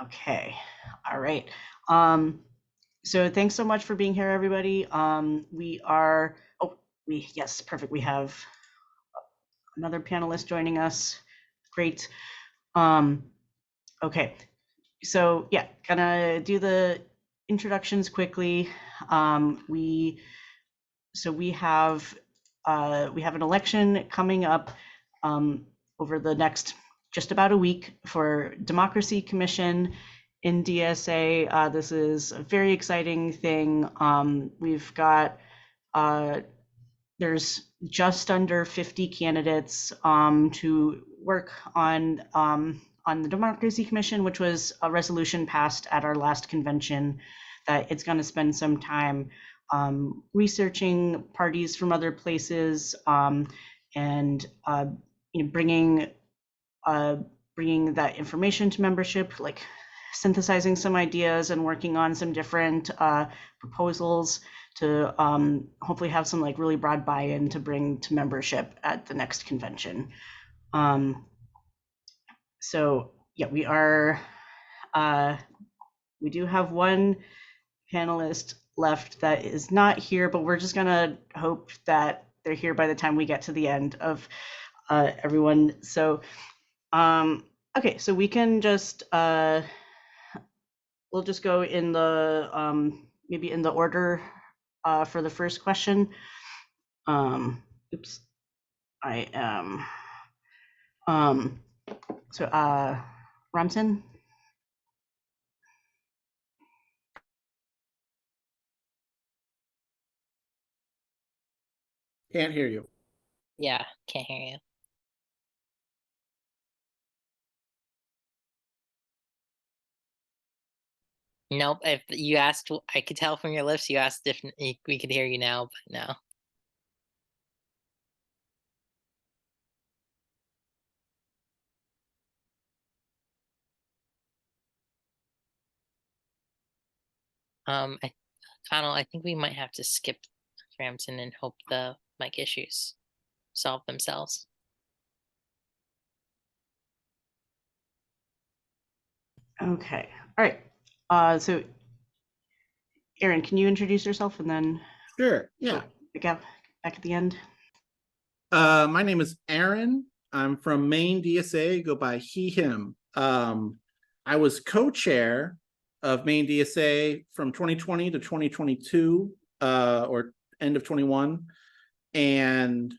Okay. All right. So thanks so much for being here, everybody. Yes, perfect. We have another panelist joining us. Great. Um, okay. So yeah, gonna do the introductions quickly. We have an election coming up over the next just about a week for Democracy Commission in DSA. This is a very exciting thing. We've got there's just under 50 candidates to work on the Democracy Commission, which was a resolution passed at our last convention that it's going to spend some time researching parties from other places and bringing that information to membership, like synthesizing some ideas and working on some different proposals to hopefully have some like really broad buy-in to bring to membership at the next convention. So yeah, we do have one panelist left that is not here, but we're just gonna hope that they're here by the time we get to the end of everyone. So okay, so we can just we'll just go in the maybe in the order for the first question. Oops, I am so Ramson. Can't hear you. Yeah, can't hear you. Nope. If you asked, I could tell from your lips you asked different. We could hear you now, but no. Connell, I think we might have to skip Ramson and hope the mic issues solve themselves. Okay. All right. So Erin, can you introduce yourself and then? Sure. Yeah. Back at the end. My name is Aaron. I'm from Maine DSA. Go by he, him. I was co-chair of Maine DSA from 2020 to 2022, or end of 21. And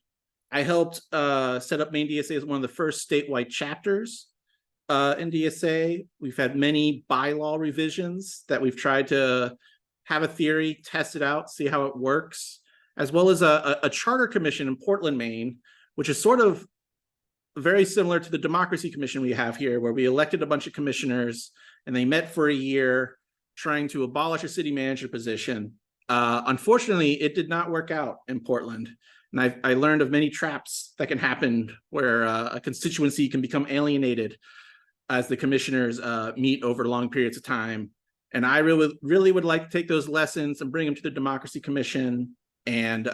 I helped set up Maine DSA as one of the first statewide chapters in DSA. We've had many bylaw revisions that we've tried to have a theory, test it out, see how it works, as well as a charter commission in Portland, Maine, which is sort of very similar to the Democracy Commission we have here, where we elected a bunch of commissioners and they met for a year trying to abolish a city manager position. Unfortunately, it did not work out in Portland. And I learned of many traps that can happen where a constituency can become alienated as the commissioners meet over long periods of time. And I really would like to take those lessons and bring them to the Democracy Commission and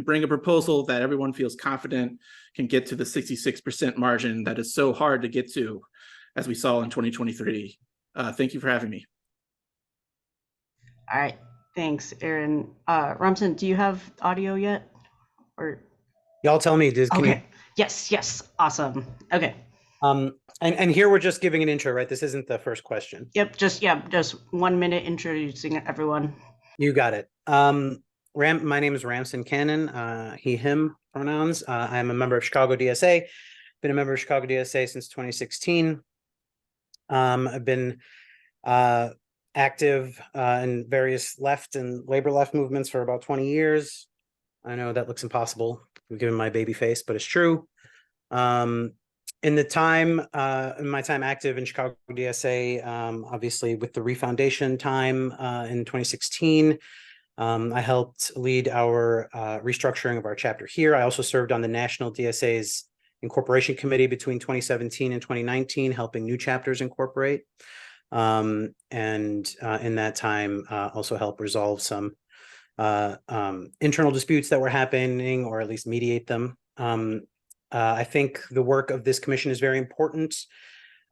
bring a proposal that everyone feels confident can get to the 66% margin that is so hard to get to, as we saw in 2023. Thank you for having me. All right, thanks, Aaron. Ramson, do you have audio yet? Or y'all tell me. Okay. Yes. Awesome. Okay. And here we're just giving an intro, right? This isn't the first question. Yep. Just 1 minute introducing everyone. You got it. My name is Ramson Cannon, he, him pronouns. I'm a member of Chicago DSA. Been a member of Chicago DSA since 2016. I've been active in various left and labor left movements for about 20 years. I know that looks impossible given my baby face, but it's true. In my time active in Chicago DSA, obviously with the Refoundation time in 2016, I helped lead our restructuring of our chapter here. I also served on the National DSA's Incorporation Committee between 2017 and 2019, helping new chapters incorporate. And in that time, also help resolve some internal disputes that were happening, or at least mediate them. I think the work of this commission is very important.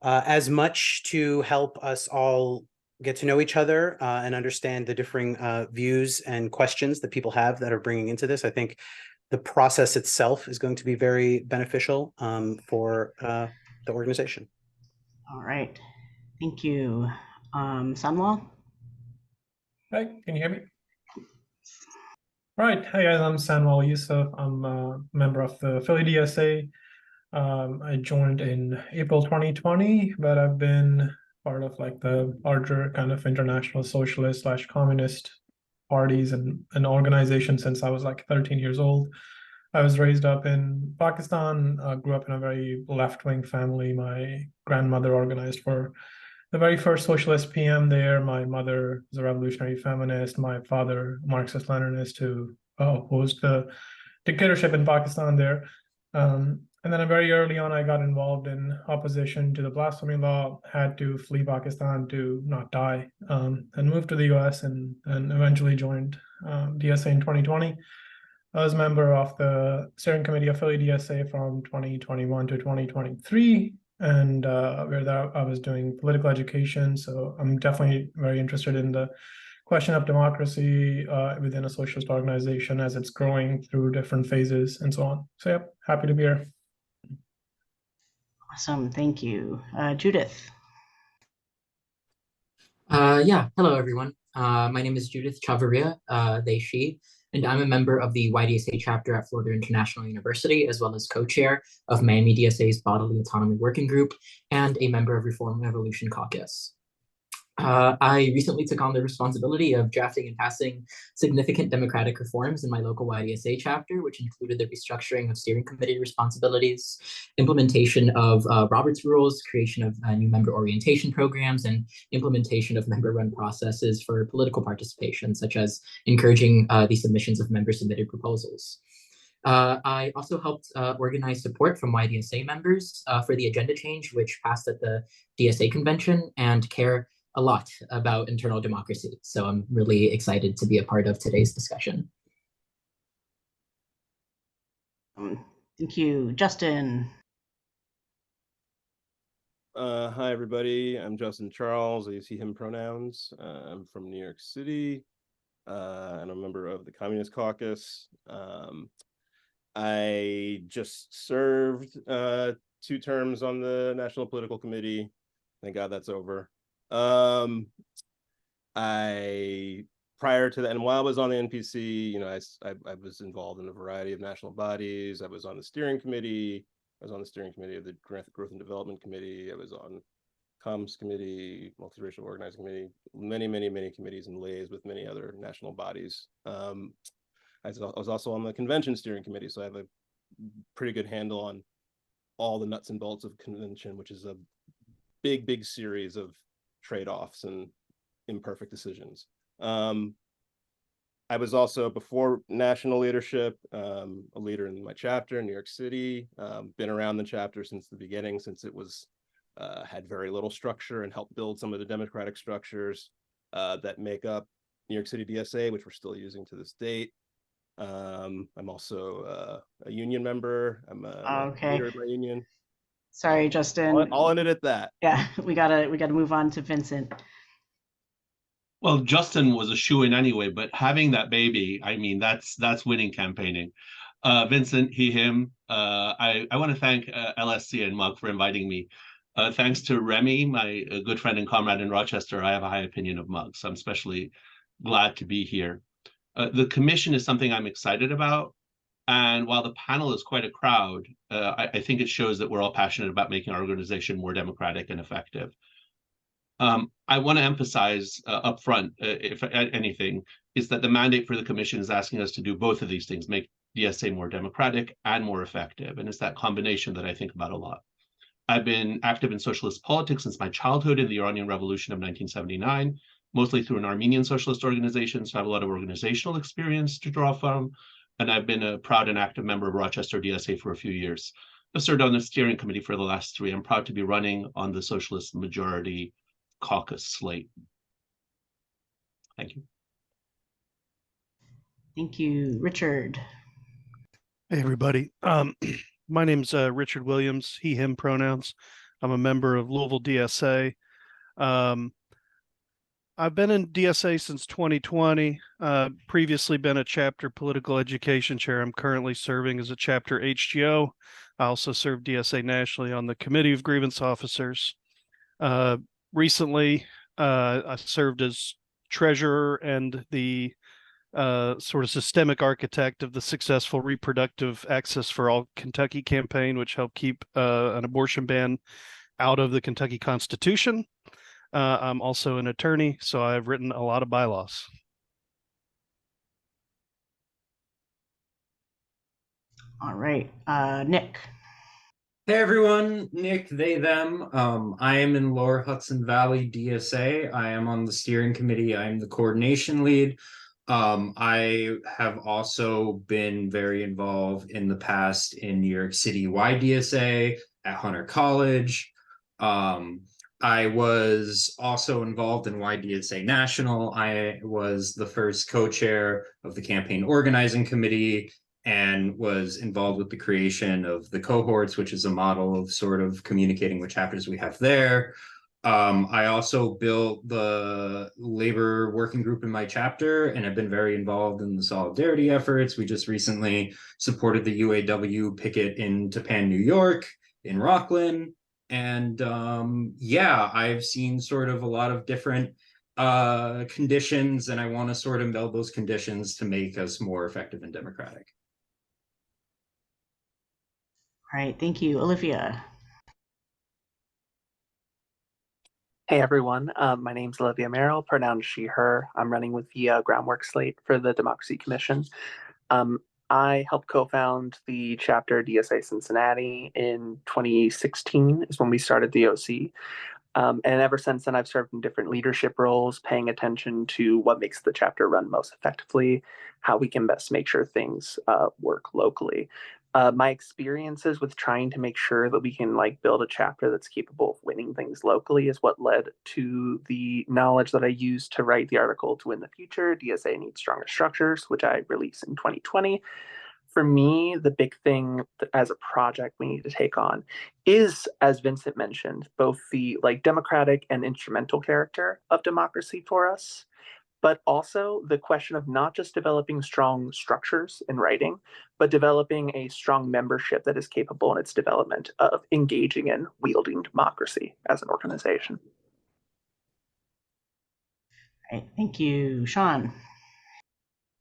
as much to help us all get to know each other and understand the differing views and questions that people have that are bringing into this. I think the process itself is going to be very beneficial for the organization. All right. Thank you. Sunwall? Hi, can you hear me? Right. Hi guys, I'm Sanwal Yusuf. I'm a member of the Philly DSA. I joined in April 2020, but I've been part of like the larger kind of international socialist / communist parties and organizations since I was like 13 years old. I was raised up in Pakistan, grew up in a very left-wing family. My grandmother organized for the very first socialist PM there. My mother was a revolutionary feminist. My father, Marxist-Leninist, who opposed the dictatorship in Pakistan there. And then very early on, I got involved in opposition to the blasphemy law, had to flee Pakistan to not die, and moved to the US and eventually joined DSA in 2020. I was a member of the steering committee of Philly DSA from 2021 to 2023, and where that I was doing political education. So I'm definitely very interested in the question of democracy within a socialist organization as it's growing through different phases and so on. So yeah, happy to be here. Awesome. Thank you. Judith? Yeah, hello everyone. My name is Judith Chavarria, they, she, and I'm a member of the YDSA chapter at Florida International University, as well as co-chair of Miami DSA's Bodily Autonomy Working Group and a member of Reform Revolution Caucus. I recently took on the responsibility of drafting and passing significant democratic reforms in my local YDSA chapter, which included the restructuring of steering committee responsibilities, implementation of Robert's rules, creation of new member orientation programs, and implementation of member-run processes for political participation, such as encouraging the submissions of member-submitted proposals. I also helped organize support from YDSA members for the agenda change, which passed at the DSA convention, and care a lot about internal democracy. So I'm really excited to be a part of today's discussion. Thank you. Justin? Hi, everybody. I'm Justin Charles. I use he, him pronouns. I'm from New York City, and I'm a member of the Communist Caucus. I just served 2 terms on the National Political Committee. Thank God that's over. Prior to that, and while I was on the NPC, you know, I was involved in a variety of national bodies. I was on the steering committee. I was on the steering committee of the Growth and Development Committee. I was on Comms Committee, Multiracial Organizing Committee, many committees and liaised with many other national bodies. I was also on the convention steering committee, so I have a pretty good handle on all the nuts and bolts of convention, which is a big series of trade-offs and imperfect decisions. I was also, before national leadership, a leader in my chapter in New York City, been around the chapter since the beginning, since it was had very little structure, and helped build some of the democratic structures that make up New York City DSA, which we're still using to this date. I'm also a union member. I'm a leader of my union. Sorry, Justin. I'll end it at that. Yeah, we gotta move on to Vincent. Well, Justin was a shoo-in anyway, but having that baby, I mean, that's winning campaigning. Vincent, he, him. I want to thank LSC and Mug for inviting me. Thanks to Remy, my good friend and comrade in Rochester, I have a high opinion of Mug, so I'm especially glad to be here. The commission is something I'm excited about. And while the panel is quite a crowd, I think it shows that we're all passionate about making our organization more democratic and effective. I want to emphasize up front, if anything, is that the mandate for the commission is asking us to do both of these things, make DSA more democratic and more effective. And it's that combination that I think about a lot. I've been active in socialist politics since my childhood in the Iranian Revolution of 1979, mostly through an Armenian socialist organization, so I have a lot of organizational experience to draw from. And I've been a proud and active member of Rochester DSA for a few years. I've served on the steering committee for the last 3. I'm proud to be running on the socialist majority caucus slate. Thank you. Thank you. Richard? Hey, everybody. My name's Richard Williams, he, him pronouns. I'm a member of Louisville DSA. I've been in DSA since 2020, previously been a chapter political education chair. I'm currently serving as a chapter HGO. I also serve DSA nationally on the Committee of Grievance Officers. Recently, I served as treasurer and the sort of systemic architect of the successful Reproductive Access for All Kentucky campaign, which helped keep an abortion ban out of the Kentucky Constitution. I'm also an attorney, so I've written a lot of bylaws. All right, Nick. Hey everyone, Nick, they, them. I am in Lower Hudson Valley DSA. I am on the steering committee. I am the coordination lead. I have also been very involved in the past in New York City YDSA at Hunter College. I was also involved in YDSA National. I was the first co-chair of the campaign organizing committee and was involved with the creation of the cohorts, which is a model of sort of communicating what chapters we have there. I also built the labor working group in my chapter and have been very involved in the solidarity efforts. We just recently supported the UAW picket in Tappan, New York, in Rockland. And yeah, I've seen sort of a lot of different conditions, and I want to sort of meld those conditions to make us more effective and democratic. All right, thank you. Olivia. Hey everyone, my name's Olivia Merrill, pronouns she, her. I'm running with the groundwork slate for the Democracy Commission. I helped co-found the chapter DSA Cincinnati in 2016 is when we started the OC. And ever since then, I've served in different leadership roles, paying attention to what makes the chapter run most effectively, how we can best make sure things work locally. My experiences with trying to make sure that we can build a chapter that's capable of winning things locally is what led to the knowledge that I used to write the article To Win the Future, DSA Needs Stronger Structures, which I released in 2020. For me, the big thing as a project we need to take on is, as Vincent mentioned, both the democratic and instrumental character of democracy for us, but also the question of not just developing strong structures in writing, but developing a strong membership that is capable in its development of engaging in wielding democracy as an organization. All right, thank you. Sean.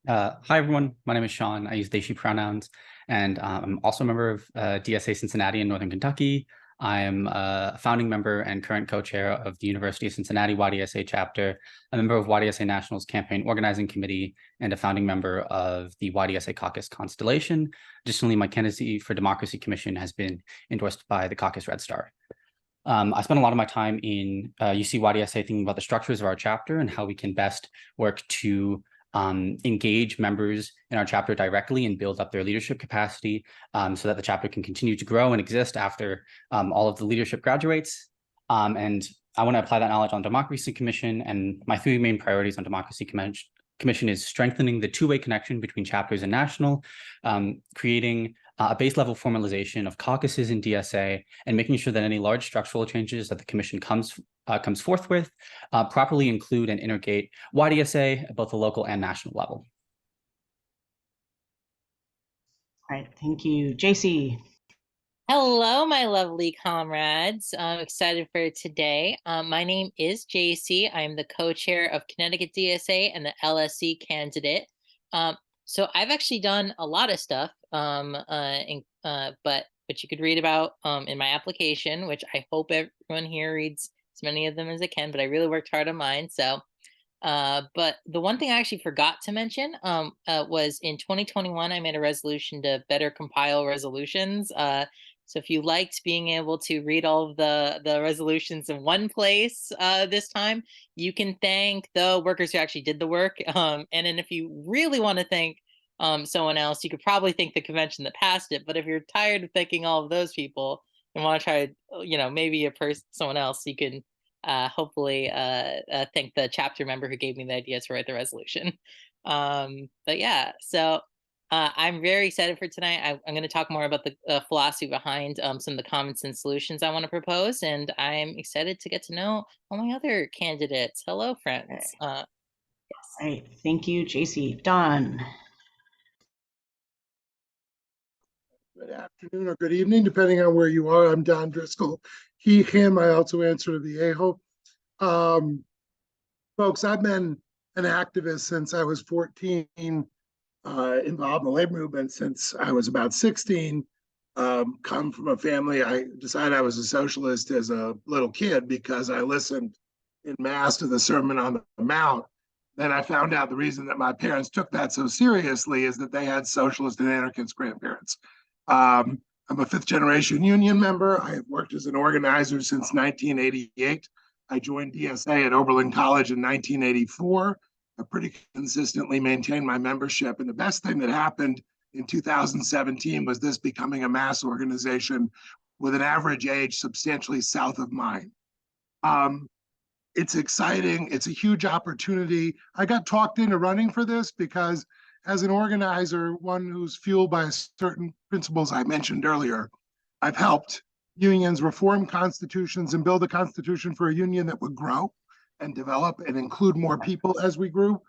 Hi, everyone. My name is Sean. I use they, she pronouns, and I'm also a member of DSA Cincinnati in Northern Kentucky. I am a founding member and current co-chair of the University of Cincinnati YDSA chapter, a member of YDSA National's campaign organizing committee, and a founding member of the YDSA Caucus Constellation. Additionally, my candidacy for Democracy Commission has been endorsed by the Caucus Red Star. I spent a lot of my time in UC YDSA thinking about the structures of our chapter and how we can best work to engage members in our chapter directly and build up their leadership capacity so that the chapter can continue to grow and exist after all of the leadership graduates. And I want to apply that knowledge on Democracy Commission, and my three main priorities on Democracy Commission is strengthening the two-way connection between chapters and national, creating a base level formalization of caucuses in DSA, and making sure that any large structural changes that the commission comes forth with properly include and integrate YDSA at both the local and national level. All right, thank you. JC. Hello, my lovely comrades. I'm excited for today. My name is JC. I'm the co-chair of Connecticut DSA and the LSC candidate. So I've actually done a lot of stuff, but you could read about in my application, which I hope everyone here reads as many of them as they can, but I really worked hard on mine. So, but the one thing I actually forgot to mention was in 2021, I made a resolution to better compile resolutions. So if you liked being able to read all of the resolutions in one place this time, you can thank the workers who actually did the work. And then if you really want to thank someone else, you could probably thank the convention that passed it. But if you're tired of thanking all of those people and want to try, maybe someone else, you can hopefully thank the chapter member who gave me the idea to write the resolution. But yeah, so I'm very excited for tonight. I'm going to talk more about the philosophy behind some of the common sense solutions I want to propose, and I'm excited to get to know all my other candidates. Hello, friends. All right, thank you, JC. Don. Good afternoon or good evening, depending on where you are. I'm Don Driscoll. He, him, I also answer to the AHO. Folks, I've been an activist since I was 14, involved in the labor movement since I was about 16. Come from a family, I decided I was a socialist as a little kid because I listened in mass to the Sermon on the Mount. Then I found out the reason that my parents took that so seriously is that they had socialist and anarchist grandparents. I'm a fifth generation union member. I have worked as an organizer since 1988. I joined DSA at Oberlin College in 1984. I pretty consistently maintained my membership. And the best thing that happened in 2017 was this becoming a mass organization with an average age substantially south of mine. It's exciting. It's a huge opportunity. I got talked into running for this because as an organizer, one who's fueled by certain principles I mentioned earlier, I've helped unions reform constitutions and build a constitution for a union that would grow and develop and include more people as we grew.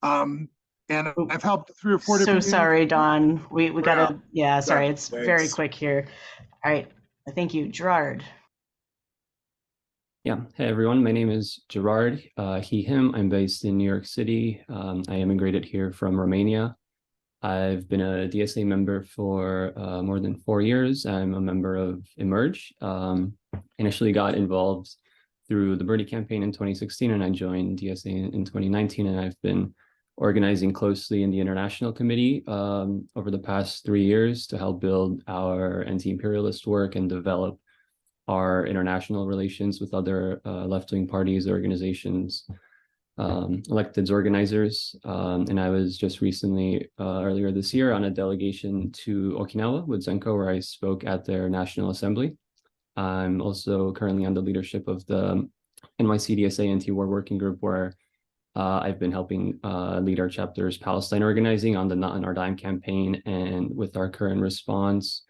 And I've helped 3 or 4 different. So sorry, Don. We gotta, yeah, sorry, it's Thanks. very quick here. All right, thank you, Gerard. Yeah. Hey, everyone. My name is Gerard, he, him. I'm based in New York City. I immigrated here from Romania. I've been a DSA member for more than 4 years. I'm a member of Emerge. Initially got involved through the Bernie campaign in 2016, and I joined DSA in 2019, and I've been organizing closely in the international committee over the past 3 years to help build our anti-imperialist work and develop our international relations with other left-wing parties, organizations, elected organizers. And I was just recently, earlier this year, on a delegation to Okinawa with Zenko, where I spoke at their National Assembly. I'm also currently on the leadership of the NYC DSA Anti-War Working Group, where I've been helping lead our chapter's Palestine organizing on the Not on Our Dime campaign, and with our current response,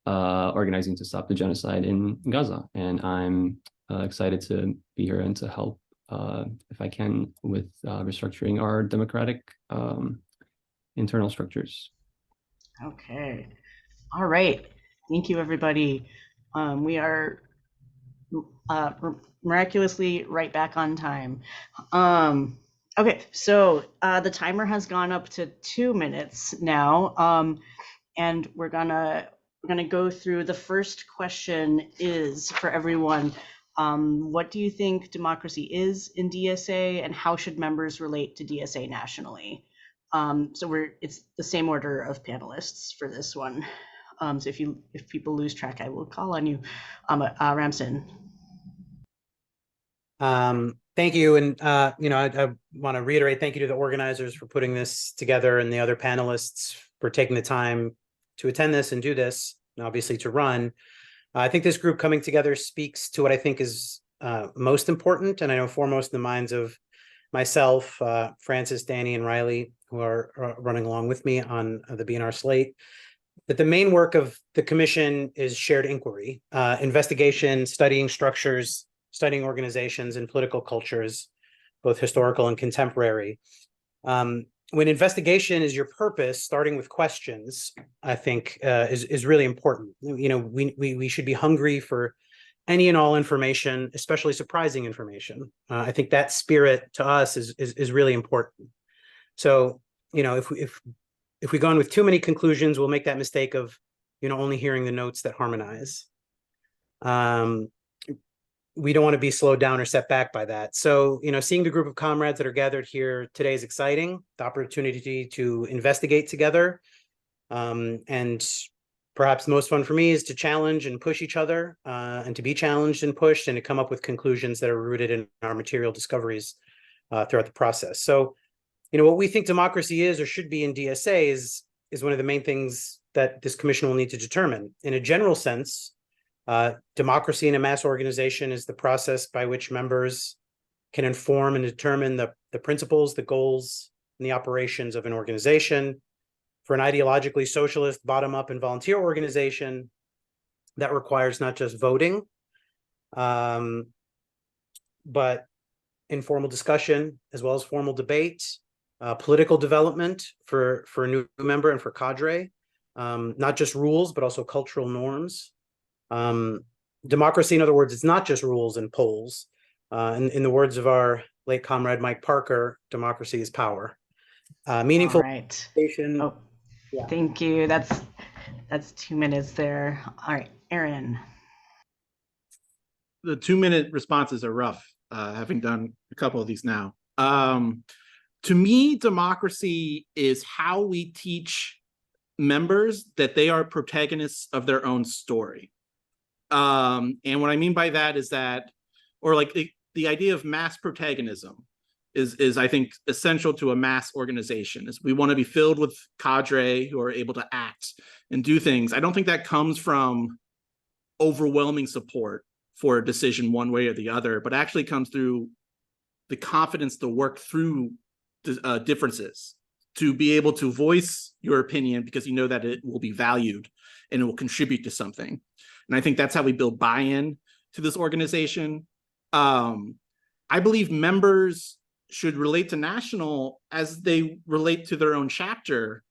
organizing to stop the genocide in Gaza. And I'm excited to be here and to help, if I can, with restructuring our democratic internal structures. Okay. All right. Thank you, everybody. We are miraculously right back on time. Okay, so the timer has gone up to 2 minutes now, and we're gonna go through. The first question is for everyone. What do you think democracy is in DSA, and how should members relate to DSA nationally? So it's the same order of panelists for this one. So if people lose track, I will call on you, Ramson. Thank you. And, I want to reiterate, thank you to the organizers for putting this together and the other panelists for taking the time to attend this and do this, and obviously to run. I think this group coming together speaks to what I think is most important, and I know foremost in the minds of myself, Francis, Danny, and Riley, who are running along with me on the BNR slate, that the main work of the commission is shared inquiry, investigation, studying structures, studying organizations and political cultures, both historical and contemporary. When investigation is your purpose, starting with questions, I think is really important. We should be hungry for any and all information, especially surprising information. I think that spirit to us is really important. So, if we go in with too many conclusions, we'll make that mistake of, only hearing the notes that harmonize. We don't want to be slowed down or set back by that. So, seeing the group of comrades that are gathered here today is exciting. The opportunity to investigate together. And perhaps the most fun for me is to challenge and push each other, and to be challenged and pushed, and to come up with conclusions that are rooted in our material discoveries throughout the process. So, what we think democracy is or should be in DSA is one of the main things that this commission will need to determine. In a general sense, democracy in a mass organization is the process by which members can inform and determine the principles, the goals, and the operations of an organization. for an ideologically socialist, bottom-up and volunteer organization that requires not just voting, but informal discussion as well as formal debate, political development for a new member and for cadre, not just rules, but also cultural norms. Democracy, in other words, it's not just rules and polls. In the words of our late comrade Mike Parker, democracy is power. Meaningful participation. Oh, yeah. Thank you. That's 2 minutes there. All right, Aaron. The 2-minute responses are rough, having done a couple of these now. To me, democracy is how we teach members that they are protagonists of their own story. And what I mean by that is that, or like the idea of mass protagonism is I think essential to a mass organization. Is we want to be filled with cadre who are able to act and do things. I don't think that comes from overwhelming support for a decision one way or the other, but actually comes through the confidence to work through differences, to be able to voice your opinion because you know that it will be valued and it will contribute to something. And I think that's how we build buy-in to this organization. I believe members should relate to national as they relate to their own chapter.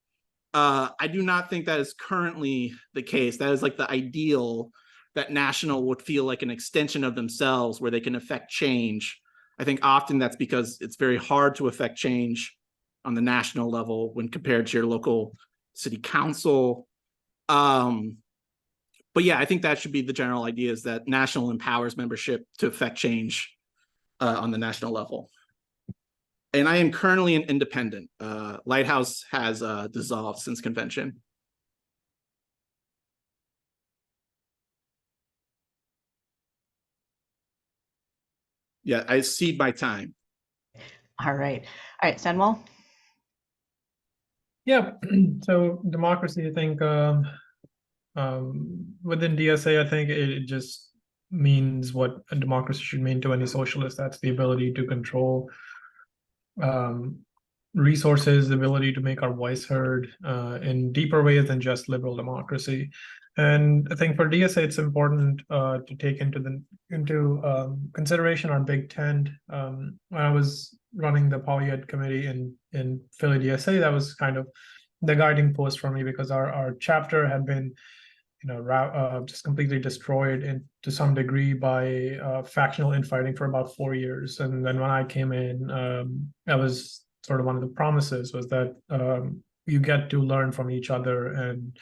I do not think that is currently the case. That is like the ideal, that national would feel like an extension of themselves where they can affect change. I think often that's because it's very hard to affect change on the national level when compared to your local city council. But yeah, I think that should be the general idea, is that national empowers membership to affect change on the national level. And I am currently an independent. Lighthouse has dissolved since convention. Yeah, I cede my time. All right. All right, Samuel. Yeah, so democracy, I think within DSA, I think it just means what a democracy should mean to any socialist. That's the ability to control resources, the ability to make our voice heard in deeper ways than just liberal democracy. And I think for DSA, it's important to take into consideration our big tent. When I was running the polyed committee in Philly DSA, that was kind of the guiding post for me, because our chapter had been just completely destroyed to some degree by factional infighting for about 4 years. And then when I came in, that was sort of one of the promises, was that you get to learn from each other and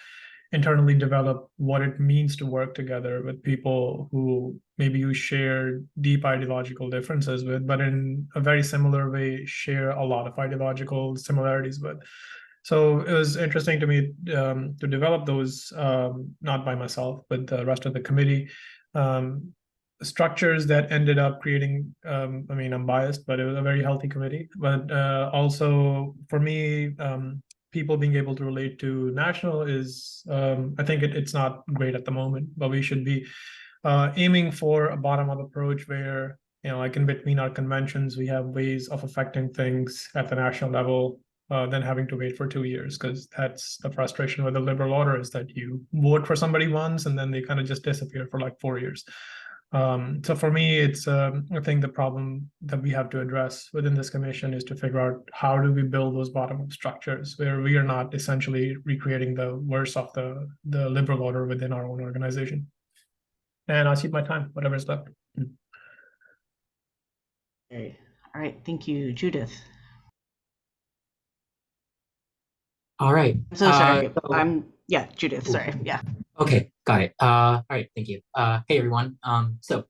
internally develop what it means to work together with people who maybe you share deep ideological differences with, but in a very similar way share a lot of ideological similarities with. So it was interesting to me to develop those, not by myself, but the rest of the committee, structures that ended up creating, I mean, I'm biased, but it was a very healthy committee. But also for me, people being able to relate to national is, I think it's not great at the moment, but we should be aiming for a bottom-up approach where, like in between our conventions, we have ways of affecting things at the national level than having to wait for 2 years, because that's the frustration with the liberal order, is that you vote for somebody once and then they kind of just disappear for like 4 years. So for me, it's I think the problem that we have to address within this commission is to figure out how do we build those bottom-up structures where we are not essentially recreating the worst of the liberal order within our own organization. And I'll cede my time, whatever's left. Okay. All right, thank you, Judith. All right. I'm so sorry. Yeah, Judith, sorry. Yeah. Okay, got it. All right, thank you. Hey everyone. So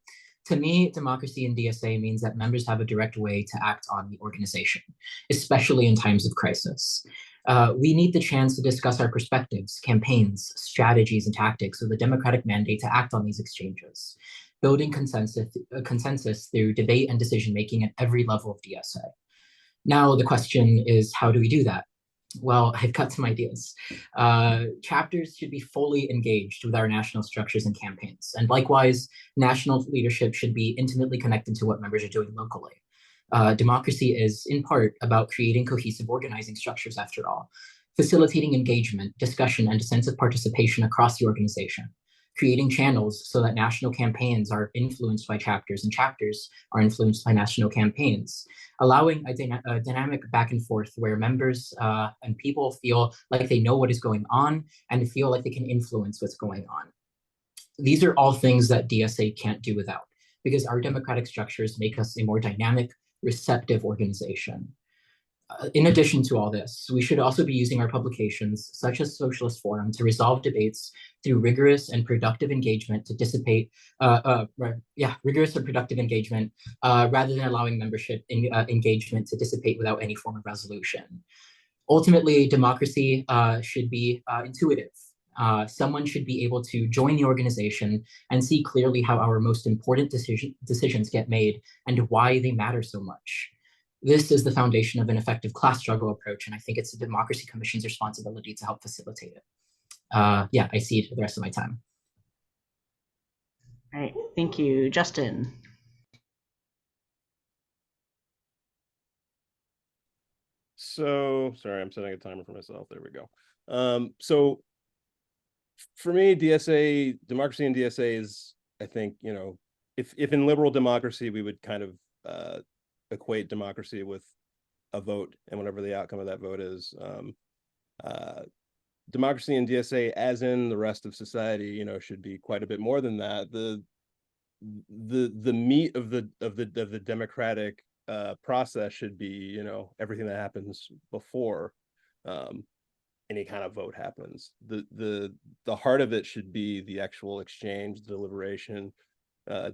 to me, democracy in DSA means that members have a direct way to act on the organization, especially in times of crisis. We need the chance to discuss our perspectives, campaigns, strategies, and tactics with a democratic mandate to act on these exchanges, building consensus through debate and decision-making at every level of DSA. Now, the question is, how do we do that? Well, I've got some ideas. Chapters should be fully engaged with our national structures and campaigns. And likewise, national leadership should be intimately connected to what members are doing locally. Democracy is, in part, about creating cohesive organizing structures, after all. facilitating engagement, discussion, and a sense of participation across the organization, creating channels so that national campaigns are influenced by chapters and chapters are influenced by national campaigns, allowing a dynamic back and forth where members and people feel like they know what is going on and feel like they can influence what's going on. These are all things that DSA can't do without, because our democratic structures make us a more dynamic, receptive organization. In addition to all this, we should also be using our publications, such as Socialist Forum, to resolve debates through rigorous and productive engagement to dissipate, rigorous and productive engagement, rather than allowing membership engagement to dissipate without any form of resolution. Ultimately, democracy should be intuitive. Someone should be able to join the organization and see clearly how our most important decisions get made and why they matter so much. This is the foundation of an effective class struggle approach, and I think it's the Democracy Commission's responsibility to help facilitate it. Yeah, I see it for the rest of my time. All right, thank you. Justin. So, sorry, I'm setting a timer for myself. There we go. So for me, DSA, democracy in DSA is, I think, you know, if in liberal democracy, we would kind of equate democracy with a vote and whatever the outcome of that vote is. Democracy in DSA, as in the rest of society, you know, should be quite a bit more than that. The meat of the democratic process should be, you know, everything that happens before any kind of vote happens. The heart of it should be the actual exchange, deliberation,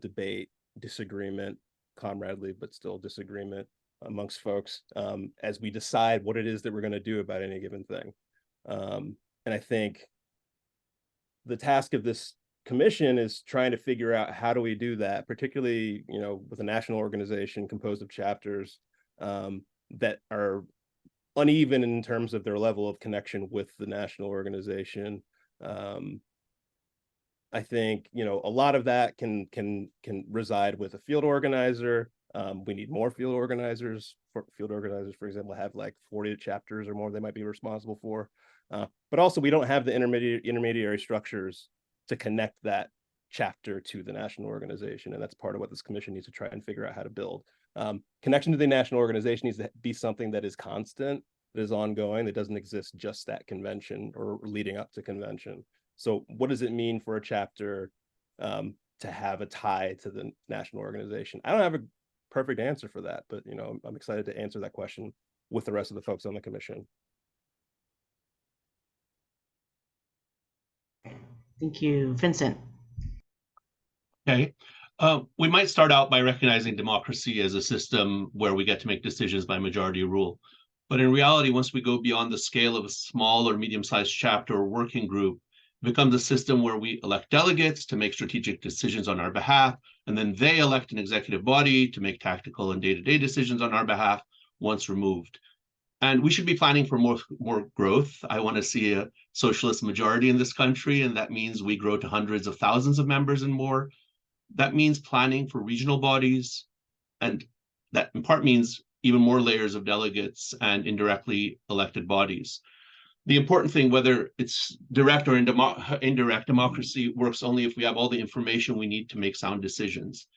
debate, disagreement, comradely but still disagreement amongst folks, as we decide what it is that we're going to do about any given thing. And I think the task of this commission is trying to figure out how do we do that, particularly, you know, with a national organization composed of chapters that are uneven in terms of their level of connection with the national organization. I think, you know, a lot of that can reside with a field organizer. We need more field organizers. Field organizers, for example, have like 40 chapters or more they might be responsible for. But also we don't have the intermediary structures to connect that chapter to the national organization. And that's part of what this commission needs to try and figure out how to build. Connection to the national organization needs to be something that is constant, that is ongoing, that doesn't exist just at convention or leading up to convention. So what does it mean for a chapter to have a tie to the national organization? I don't have a perfect answer for that, but, you know, I'm excited to answer that question with the rest of the folks on the commission. Thank you. Vincent. Okay. We might start out by recognizing democracy as a system where we get to make decisions by majority rule. But in reality, once we go beyond the scale of a small or medium-sized chapter or working group, it becomes a system where we elect delegates to make strategic decisions on our behalf, and then they elect an executive body to make tactical and day-to-day decisions on our behalf once removed. And we should be planning for more growth. I want to see a socialist majority in this country, and that means we grow to hundreds of thousands of members and more. That means planning for regional bodies, and that in part means even more layers of delegates and indirectly elected bodies. The important thing, whether it's direct or indirect, democracy works only if we have all the information we need to make sound decisions.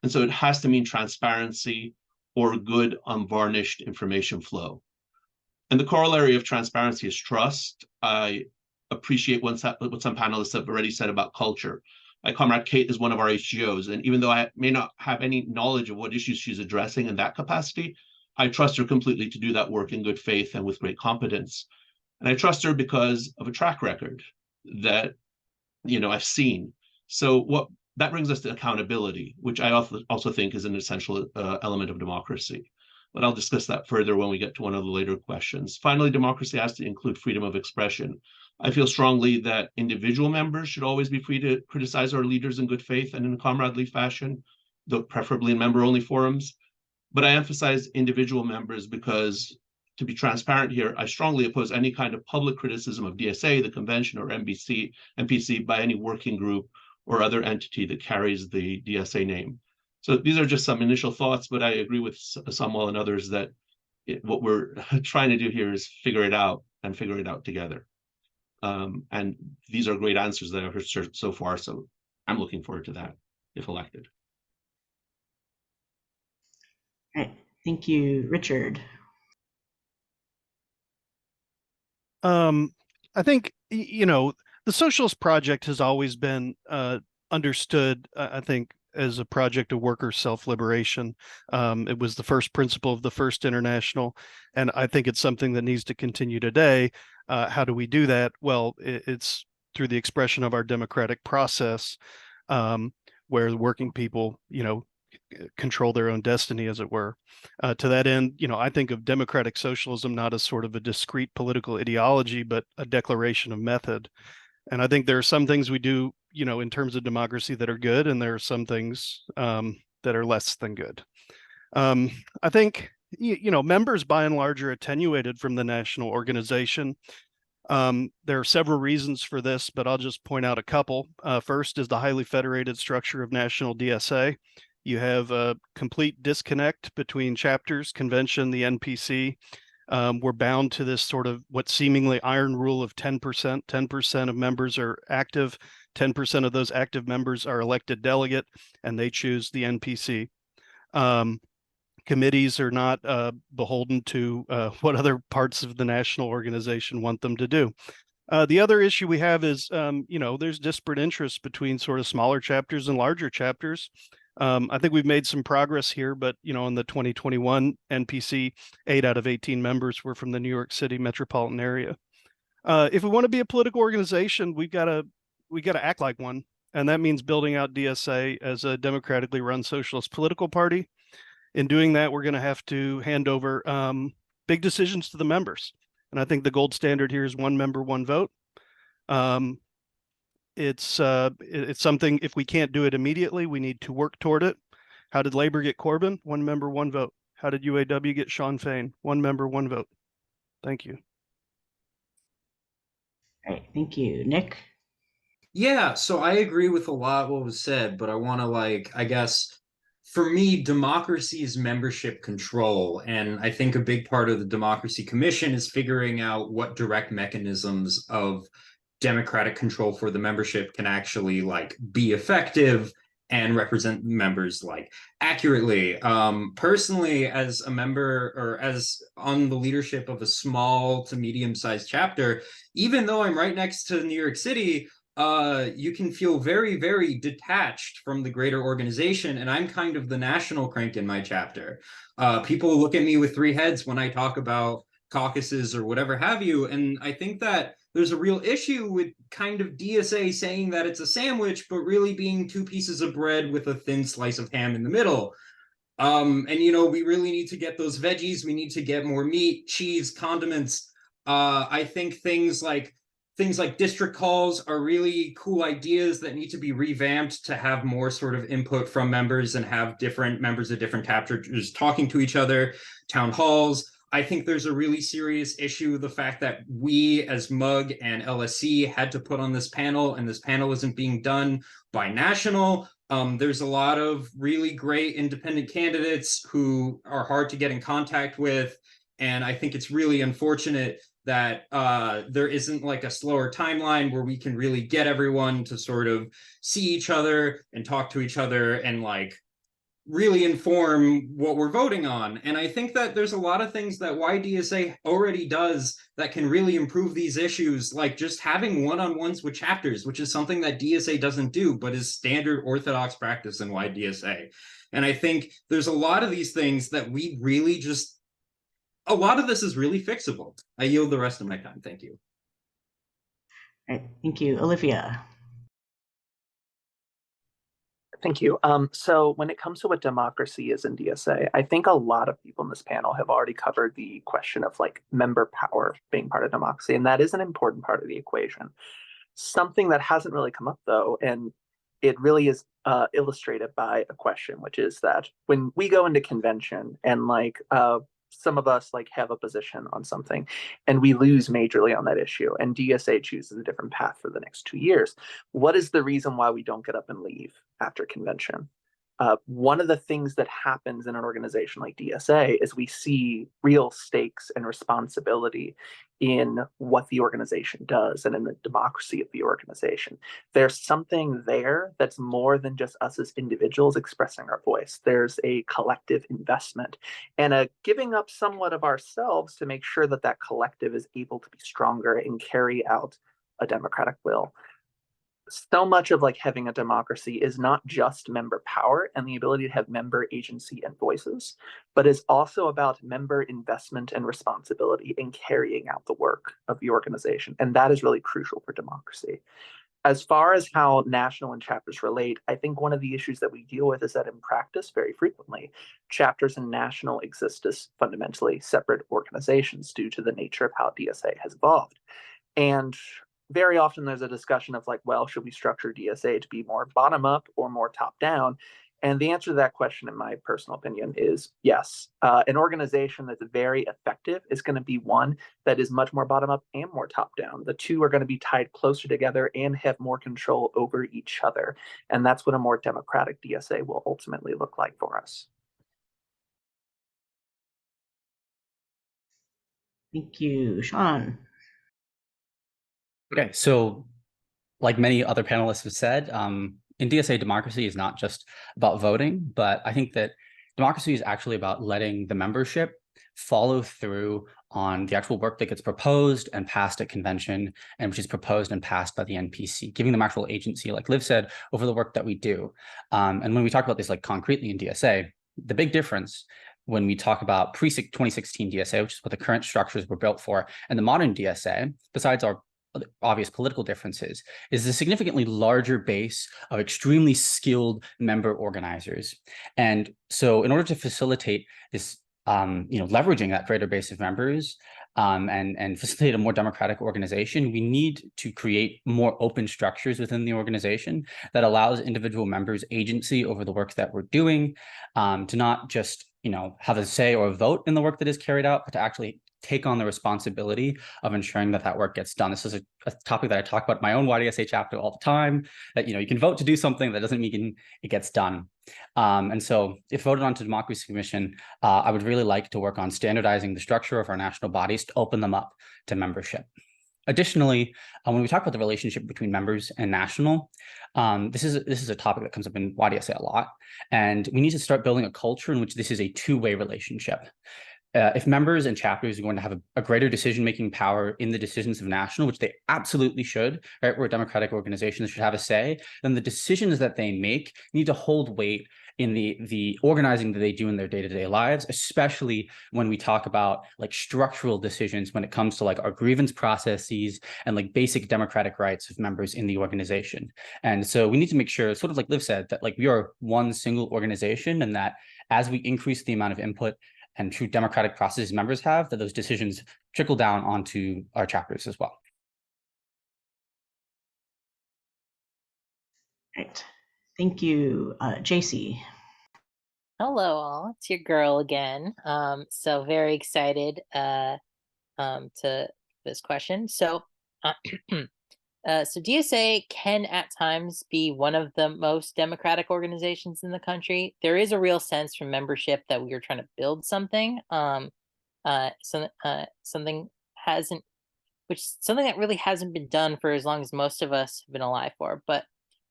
And so it has to mean transparency or good, unvarnished information flow. And the corollary of transparency is trust. I appreciate what some panelists have already said about culture. My comrade Kate is one of our HGOs, and even though I may not have any knowledge of what issues she's addressing in that capacity, I trust her completely to do that work in good faith and with great competence. And I trust her because of a track record that, you know, I've seen. So what that brings us to accountability, which I also think is an essential element of democracy. But I'll discuss that further when we get to one of the later questions. Finally, democracy has to include freedom of expression. I feel strongly that individual members should always be free to criticize our leaders in good faith and in a comradely fashion, though preferably in member-only forums. But I emphasize individual members because, to be transparent here, I strongly oppose any kind of public criticism of DSA, the convention, or MPC by any working group or other entity that carries the DSA name. So these are just some initial thoughts, but I agree with Samuel and others that what we're trying to do here is figure it out. and figure it out together. And these are great answers that I've heard so far. So I'm looking forward to that if elected. All right, thank you, Richard. I think, the Socialist Project has always been understood, I think, as a project of worker self-liberation. It was the first principle of the First International, and I think it's something that needs to continue today. How do we do that? Well, it's through the expression of our democratic process, where the working people, control their own destiny, as it were. To that end, I think of democratic socialism not as sort of a discrete political ideology, but a declaration of method. And I think there are some things we do, in terms of democracy that are good, and there are some things that are less than good. I think, members by and large are attenuated from the national organization. There are several reasons for this, but I'll just point out a couple. First is the highly federated structure of national DSA. You have a complete disconnect between chapters, convention, the NPC. We're bound to this sort of what seemingly iron rule of 10%. 10% of members are active, 10% of those active members are elected delegate, and they choose the NPC. Committees are not beholden to what other parts of the national organization want them to do. The other issue we have is, there's disparate interests between sort of smaller chapters and larger chapters. I think we've made some progress here, but in the 2021 NPC, 8 out of 18 members were from the New York City metropolitan area. If we want to be a political organization, we got to act like one, and that means building out DSA as a democratically run socialist political party. In doing that, we're going to have to hand over big decisions to the members, and I think the gold standard here is one member, one vote. It's something, if we can't do it immediately, we need to work toward it. How did Labor get Corbyn? One member, one vote. How did UAW get Sean Fain? One member, one vote. Thank you. All right, thank you. Nick? Yeah, so I agree with a lot what was said, but I want to I guess, for me, democracy is membership control. And I think a big part of the Democracy Commission is figuring out what direct mechanisms of democratic control for the membership can actually be effective and represent members accurately. Personally, as a member or as on the leadership of a small to medium-sized chapter, even though I'm right next to New York City, you can feel very, very detached from the greater organization. And I'm kind of the national crank in my chapter. People look at me with three heads when I talk about caucuses or whatever have you. And I think that there's a real issue with kind of DSA saying that it's a sandwich, but really being two pieces of bread with a thin slice of ham in the middle. And, we really need to get those veggies. We need to get more meat, cheese, condiments. I think things like district calls are really cool ideas that need to be revamped to have more sort of input from members and have different members of different chapters talking to each other. Town halls. I think there's a really serious issue, the fact that we as MUG and LSC had to put on this panel, and this panel isn't being done by national. There's a lot of really great independent candidates who are hard to get in contact with. And I think it's really unfortunate that there isn't a slower timeline where we can really get everyone to sort of see each other and talk to each other and really inform what we're voting on. And I think that there's a lot of things that YDSA already does that can really improve these issues, like just having one-on-ones with chapters, which is something that DSA doesn't do, but is standard orthodox practice in YDSA. And I think there's a lot of these things that we really just, a lot of this is really fixable. I yield the rest of my time. Thank you. All right, thank you. Olivia? Thank you. So when it comes to what democracy is in DSA, I think a lot of people in this panel have already covered the question of member power being part of democracy, and that is an important part of the equation. Something that hasn't really come up though, and it really is illustrated by a question, which is that when we go into convention and some of us have a position on something and we lose majorly on that issue and DSA chooses a different path for the next 2 years, what is the reason why we don't get up and leave after convention? One of the things that happens in an organization like DSA is we see real stakes and responsibility in what the organization does and in the democracy of the organization. There's something there that's more than just us as individuals expressing our voice. There's a collective investment and a giving up somewhat of ourselves to make sure that that collective is able to be stronger and carry out a democratic will. So much of like having a democracy is not just member power and the ability to have member agency and voices, but is also about member investment and responsibility in carrying out the work of the organization. And that is really crucial for democracy. As far as how national and chapters relate, I think one of the issues that we deal with is that in practice, very frequently, chapters and national exist as fundamentally separate organizations due to the nature of how DSA has evolved. And very often there's a discussion of like, well, should we structure DSA to be more bottom up or more top down? And the answer to that question, in my personal opinion, is yes. An organization that's very effective is going to be one that is much more bottom up and more top down. The two are going to be tied closer together and have more control over each other. And that's what a more democratic DSA will ultimately look like for us. Thank you, Sean. Okay, so like many other panelists have said, in DSA, democracy is not just about voting, but I think that democracy is actually about letting the membership follow through on the actual work that gets proposed and passed at convention, and which is proposed and passed by the NPC, giving them actual agency, like Liv said, over the work that we do. And when we talk about this like concretely in DSA, the big difference when we talk about pre-2016 DSA, which is what the current structures were built for, and the modern DSA, besides our obvious political differences, is a significantly larger base of extremely skilled member organizers. And so in order to facilitate this, leveraging that greater base of members and facilitate a more democratic organization, we need to create more open structures within the organization that allows individual members agency over the work that we're doing, to not just, have a say or a vote in the work that is carried out, but to actually take on the responsibility of ensuring that that work gets done. This is a topic that I talk about in my own YDSA chapter all the time, that, you can vote to do something, that doesn't mean it gets done. And so if voted onto Democracy Commission, I would really like to work on standardizing the structure of our national bodies to open them up to membership. Additionally, when we talk about the relationship between members and national, this is a topic that comes up in YDSA a lot, and we need to start building a culture in which this is a two-way relationship. If members and chapters are going to have a greater decision-making power in the decisions of national, which they absolutely should, right? We're a democratic organization that should have a say, then the decisions that they make need to hold weight in the organizing that they do in their day-to-day lives, especially when we talk about like structural decisions when it comes to like our grievance processes and like basic democratic rights of members in the organization. And so we need to make sure, sort of like Liv said, that like we are one single organization, and that as we increase the amount of input and true democratic processes members have, that those decisions trickle down onto our chapters as well. Right. Thank you, JC. Hello all, it's your girl again. So very excited to this question. So so DSA can at times be one of the most democratic organizations in the country. There is a real sense from membership that we are trying to build something. Something that really hasn't been done for as long as most of us have been alive for. But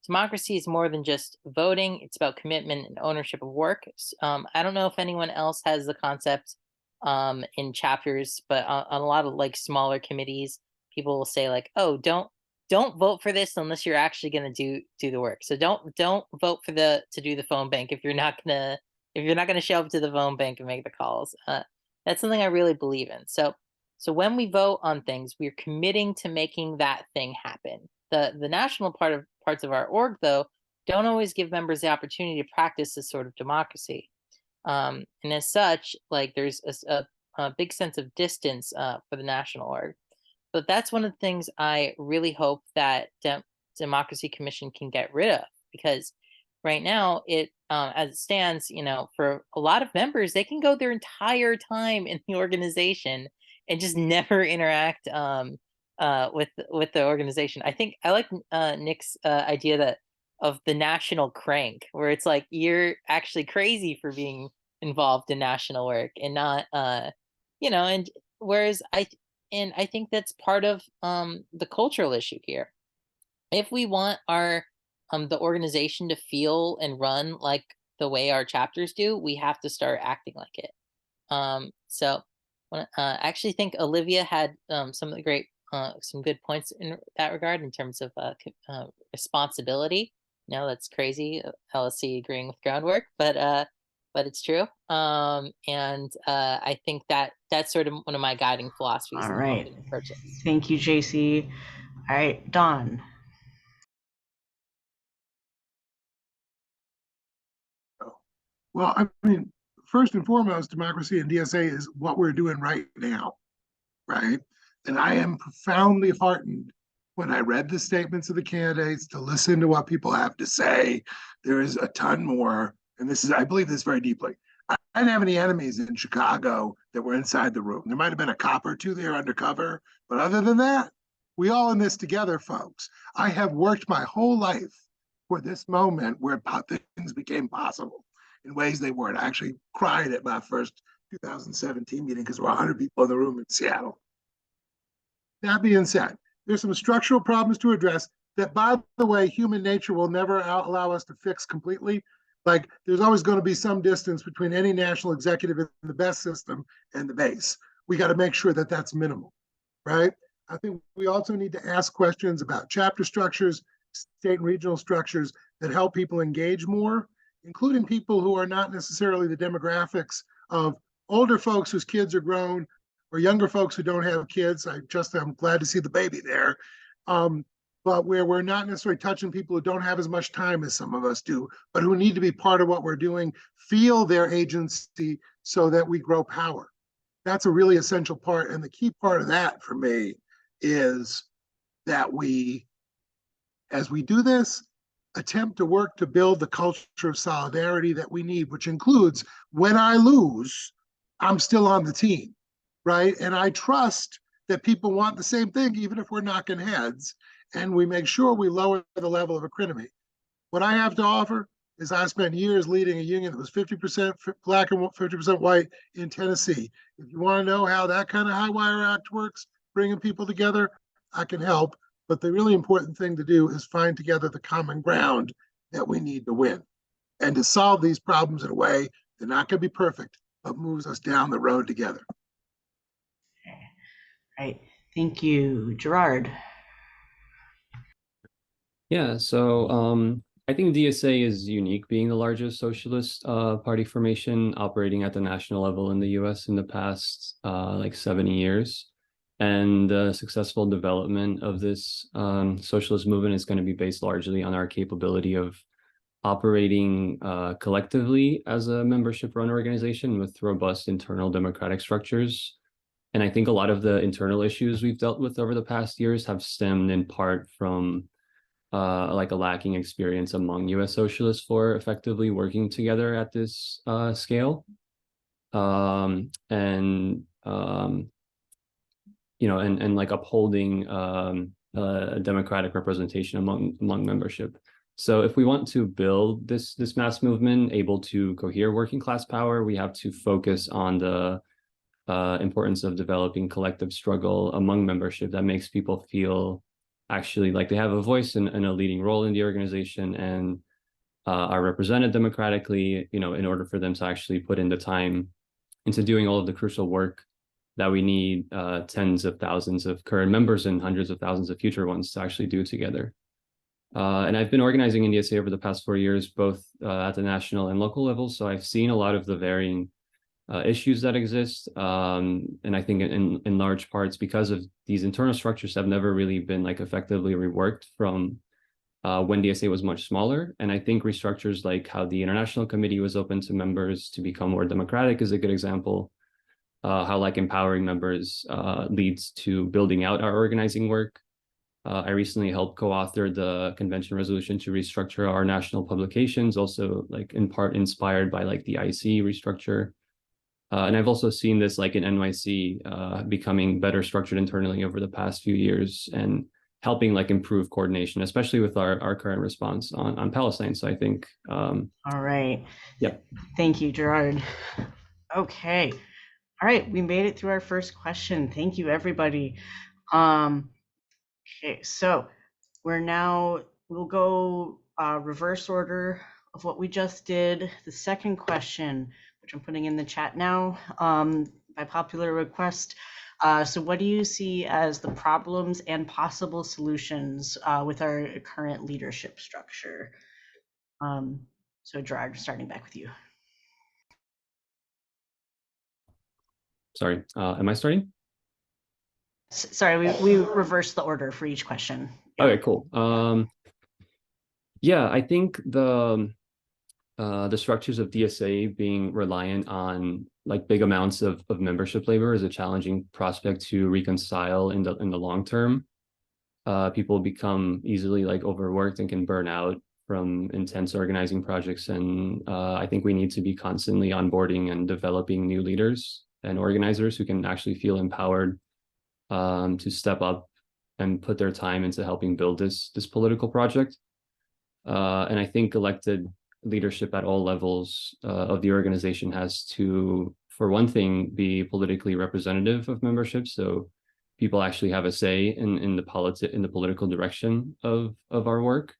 democracy is more than just voting. It's about commitment and ownership of work. I don't know if anyone else has the concept in chapters, but on a lot of like smaller committees, people will say like, oh, don't vote for this unless you're actually going to do the work. So don't vote for to do the phone bank if you're not going to show up to the phone bank and make the calls. That's something I really believe in. So when we vote on things, we're committing to making that thing happen. The national parts of our org, though, don't always give members the opportunity to practice this sort of democracy. And as such, like there's a big sense of distance for the national org. But that's one of the things I really hope that Democracy Commission can get rid of, because right now it as it stands, for a lot of members, they can go their entire time in the organization and just never interact with the organization. I think I like Nick's idea that the national crank, where it's like you're actually crazy for being involved in national work and not and whereas I think that's part of the cultural issue here. If we want our the organization to feel and run like the way our chapters do, we have to start acting like it. So I actually think Olivia had some of the some good points in that regard in terms of responsibility. No, that's crazy. LSC agreeing with groundwork, but it's true. And I think that that's sort of one of my guiding philosophies. All right. Thank you, JC. All right, Don. Well, I mean, first and foremost, democracy and DSA is what we're doing right now, right? And I am profoundly heartened when I read the statements of the candidates to listen to what people have to say. There is a ton more, and I believe this very deeply. I didn't have any enemies in Chicago that were inside the room. There might have been a cop or two there undercover, but other than that, we all in this together, folks. I have worked my whole life for this moment where things became possible in ways they weren't. I actually cried at my first 2017 meeting because there were 100 people in the room in Seattle. That being said, there's some structural problems to address that, by the way, human nature will never allow us to fix completely. Like, there's always going to be some distance between any national executive in the best system and the base. We got to make sure that that's minimal, right? I think we also need to ask questions about chapter structures, state and regional structures that help people engage more, including people who are not necessarily the demographics of older folks whose kids are grown or younger folks who don't have kids. I'm glad to see the baby there. But where we're not necessarily touching people who don't have as much time as some of us do, but who need to be part of what we're doing, feel their agency so that we grow power. That's a really essential part. And the key part of that for me is that as we do this, attempt to work to build the culture of solidarity that we need, which includes when I lose, I'm still on the team, right? And I trust that people want the same thing, even if we're knocking heads, and we make sure we lower the level of acrimony. What I have to offer is I spent years leading a union that was 50% Black and 50% white in Tennessee. If you want to know how that kind of high wire act works, bringing people together, I can help. But the really important thing to do is find together the common ground that we need to win and to solve these problems in a way they're not going to be perfect, but moves us down the road together. Okay. Right. Thank you. Gerard. Yeah, so I think DSA is unique, being the largest socialist party formation operating at the national level in the US in the past like 70 years. And the successful development of this socialist movement is going to be based largely on our capability of operating collectively as a membership-run organization with robust internal democratic structures. And I think a lot of the internal issues we've dealt with over the past years have stemmed in part from like a lacking experience among US socialists for effectively working together at this scale. And like upholding a democratic representation among membership. So if we want to build this mass movement able to cohere working class power, we have to focus on the importance of developing collective struggle among membership that makes people feel actually like they have a voice and a leading role in the organization and are represented democratically, in order for them to actually put in the time into doing all of the crucial work that we need tens of thousands of current members and hundreds of thousands of future ones to actually do together. And I've been organizing in DSA over the past 4 years, both at the national and local levels. So I've seen a lot of the varying issues that exist. And I think in large parts because of these internal structures have never really been like effectively reworked from when DSA was much smaller. And I think restructures like how the International Committee was open to members to become more democratic is a good example. How like empowering members leads to building out our organizing work. I recently helped co-author the convention resolution to restructure our national publications, also like in part inspired by like the IC restructure. And I've also seen this like in NYC becoming better structured internally over the past few years and helping like improve coordination, especially with our current response on Palestine. So I think All right. yeah. Thank you, Gerard. Okay. All right, we made it through our first question. Thank you, everybody. Okay, so we'll go reverse order of what we just did. The second question, which I'm putting in the chat now, by popular request. So what do you see as the problems and possible solutions with our current leadership structure? So Gerard, starting back with you. Sorry, am I starting? Sorry, we reversed the order for each question. Yeah. Okay, cool. Yeah, I think the structures of DSA being reliant on like big amounts of membership labor is a challenging prospect to reconcile in the long term. People become easily like overworked and can burn out from intense organizing projects, and I think we need to be constantly onboarding and developing new leaders and organizers who can actually feel empowered to step up and put their time into helping build this political project. And I think elected leadership at all levels of the organization has to, for one thing, be politically representative of membership, so people actually have a say in the political direction of our work.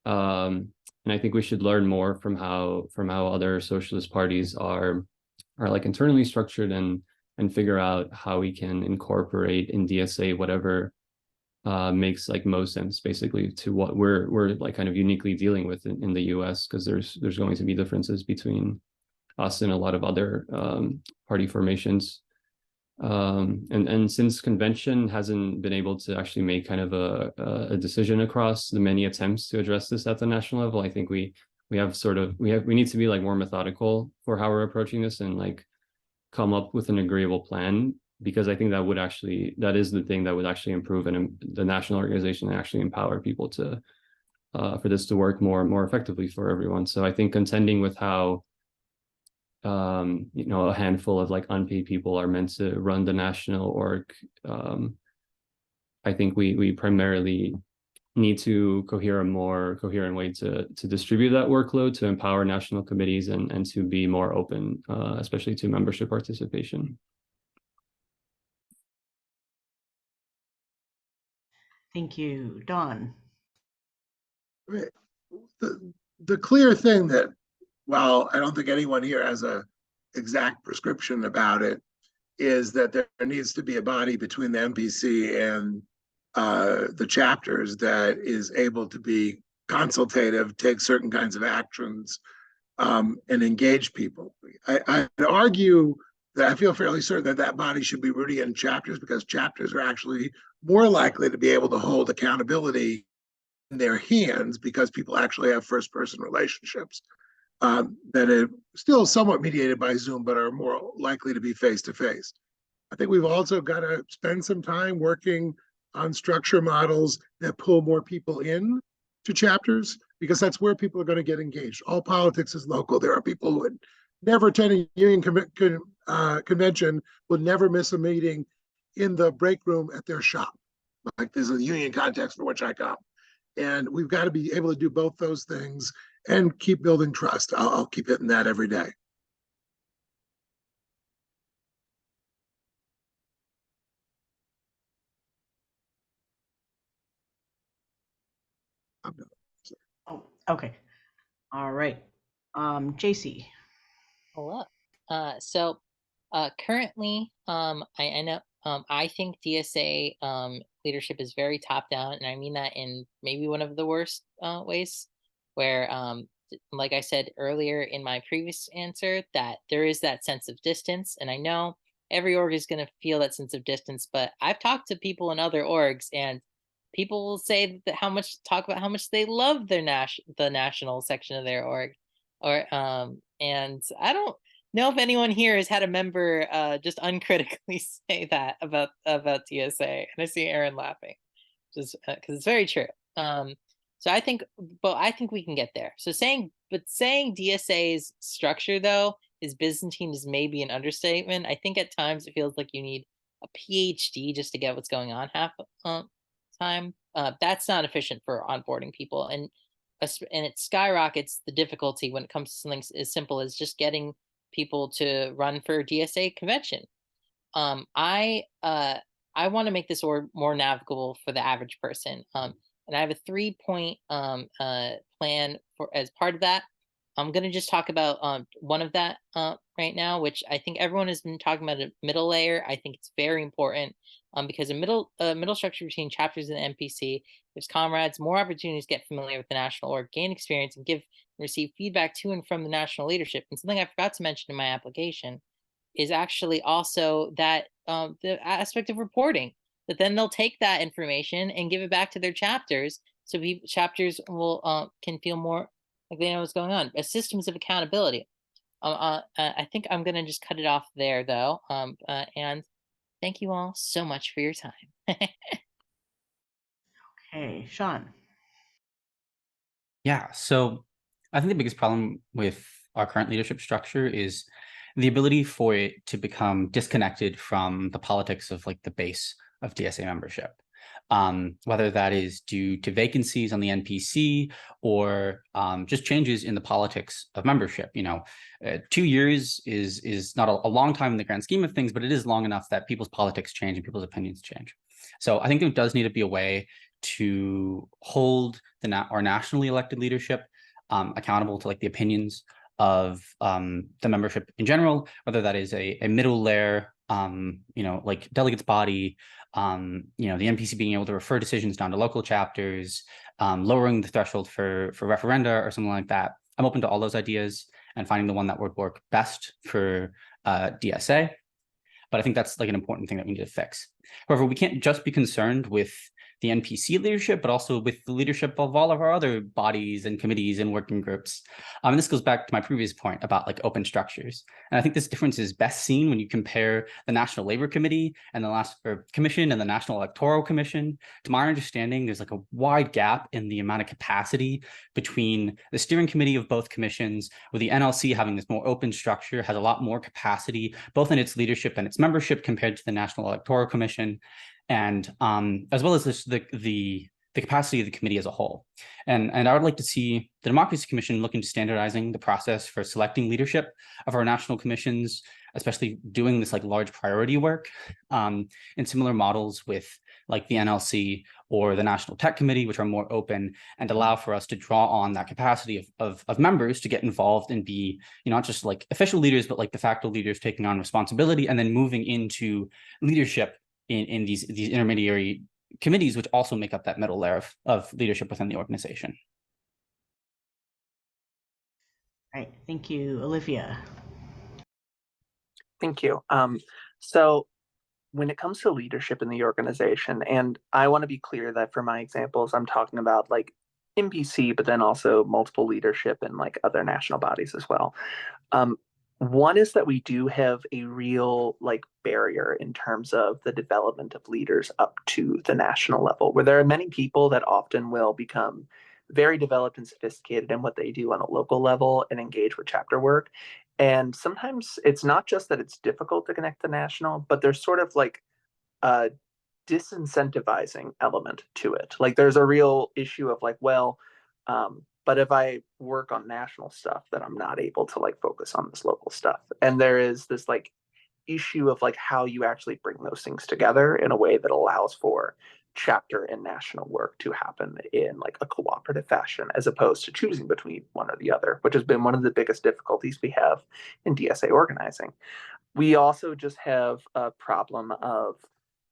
And I think we should learn more from how other socialist parties are like internally structured and figure out how we can incorporate in DSA whatever makes like most sense basically to what we're like kind of uniquely dealing with in the US, because there's going to be differences between us and a lot of other party formations. And since convention hasn't been able to actually make kind of a decision across the many attempts to address this at the national level, I think we need to be like more methodical for how we're approaching this and like come up with an agreeable plan, because I think that is the thing that would actually improve and the national organization and actually empower people to for this to work more effectively for everyone. So I think contending with how a handful of like unpaid people are meant to run the national org, I think we primarily need to cohere a more coherent way to distribute that workload, to empower national committees and to be more open, especially to membership participation. Thank you. Dawn. The clear thing that, while I don't think anyone here has a exact prescription about it, is that there needs to be a body between the MPC and the chapters that is able to be consultative, take certain kinds of actions, and engage people. I'd argue that I feel fairly certain that body should be rooted in chapters, because chapters are actually more likely to be able to hold accountability in their hands, because people actually have first-person relationships that are still somewhat mediated by Zoom, but are more likely to be face-to-face. I think we've also got to spend some time working on structure models that pull more people in to chapters, because that's where people are going to get engaged. All politics is local. There are people who would never attend a union convention, would never miss a meeting in the break room at their shop. Like, there's a union context for which I come. And we've got to be able to do both those things and keep building trust. I'll keep hitting that every day. Oh, okay. All right. JC. Hello. So currently, I know I think DSA leadership is very top down, and I mean that in maybe one of the worst ways, where like I said earlier in my previous answer, that there is that sense of distance, and I know every org is going to feel that sense of distance, but I've talked to people in other orgs, and people will say that talk about how much they love their the national section of their org, or and I don't know if anyone here has had a member just uncritically say that about DSA, and I see Aaron laughing, just because it's very true. So I think we can get there. So saying DSA's structure though is Byzantine is maybe an understatement. I think at times it feels like you need a PhD just to get what's going on time. That's not efficient for onboarding people, and it skyrockets the difficulty when it comes to something as simple as just getting people to run for DSA convention. I want to make this more navigable for the average person. And I have a 3-point plan for as part of that. I'm going to just talk about one of that right now, which I think everyone has been talking about, a middle layer. I think it's very important because a middle structure between chapters and the NPC gives comrades more opportunities to get familiar with the national org, gain experience, and receive feedback to and from the national leadership. And something I forgot to mention in my application is actually also that the aspect of reporting, that then they'll take that information and give it back to their chapters, so chapters will can feel more like they know what's going on. Systems of accountability. I think I'm gonna just cut it off there, though. And thank you all so much for your time. Okay, Sean. Yeah, so I think the biggest problem with our current leadership structure is the ability for it to become disconnected from the politics of like the base of DSA membership. Whether that is due to vacancies on the NPC or just changes in the politics of membership. 2 years is not a long time in the grand scheme of things, but it is long enough that people's politics change and people's opinions change. So I think there does need to be a way to hold our nationally elected leadership accountable to like the opinions of the membership in general, whether that is a middle layer, like delegates body, the NPC being able to refer decisions down to local chapters, lowering the threshold for referenda or something like that. I'm open to all those ideas and finding the one that would work best for DSA. But I think that's like an important thing that we need to fix. However, we can't just be concerned with the NPC leadership, but also with the leadership of all of our other bodies and committees and working groups. And this goes back to my previous point about like open structures. And I think this difference is best seen when you compare the National Labor Committee and the Commission and the National Electoral Commission. To my understanding, there's like a wide gap in the amount of capacity between the steering committee of both commissions, with the NLC having this more open structure, has a lot more capacity, both in its leadership and its membership compared to the National Electoral Commission. And as well as the capacity of the committee as a whole. And I would like to see the Democracy Commission look into standardizing the process for selecting leadership of our national commissions, especially doing this like large priority work in similar models with like the NLC or the National Tech Committee, which are more open and allow for us to draw on that capacity of members to get involved and be, not just like official leaders, but like de facto leaders taking on responsibility and then moving into leadership in these intermediary committees, which also make up that middle layer of leadership within the organization. All right, thank you, Olivia. Thank you. So when it comes to leadership in the organization, and I want to be clear that for my examples, I'm talking about like NPC, but then also multiple leadership in like other national bodies as well. One is that we do have a real like barrier in terms of the development of leaders up to the national level, where there are many people that often will become very developed and sophisticated in what they do on a local level and engage with chapter work. And sometimes it's not just that it's difficult to connect the national, but there's sort of like a disincentivizing element to it. Like there's a real issue of like, well, but if I work on national stuff, then I'm not able to like focus on this local stuff. And there is this like issue of like how you actually bring those things together in a way that allows for chapter and national work to happen in like a cooperative fashion, as opposed to choosing between one or the other, which has been one of the biggest difficulties we have in DSA organizing. We also just have a problem of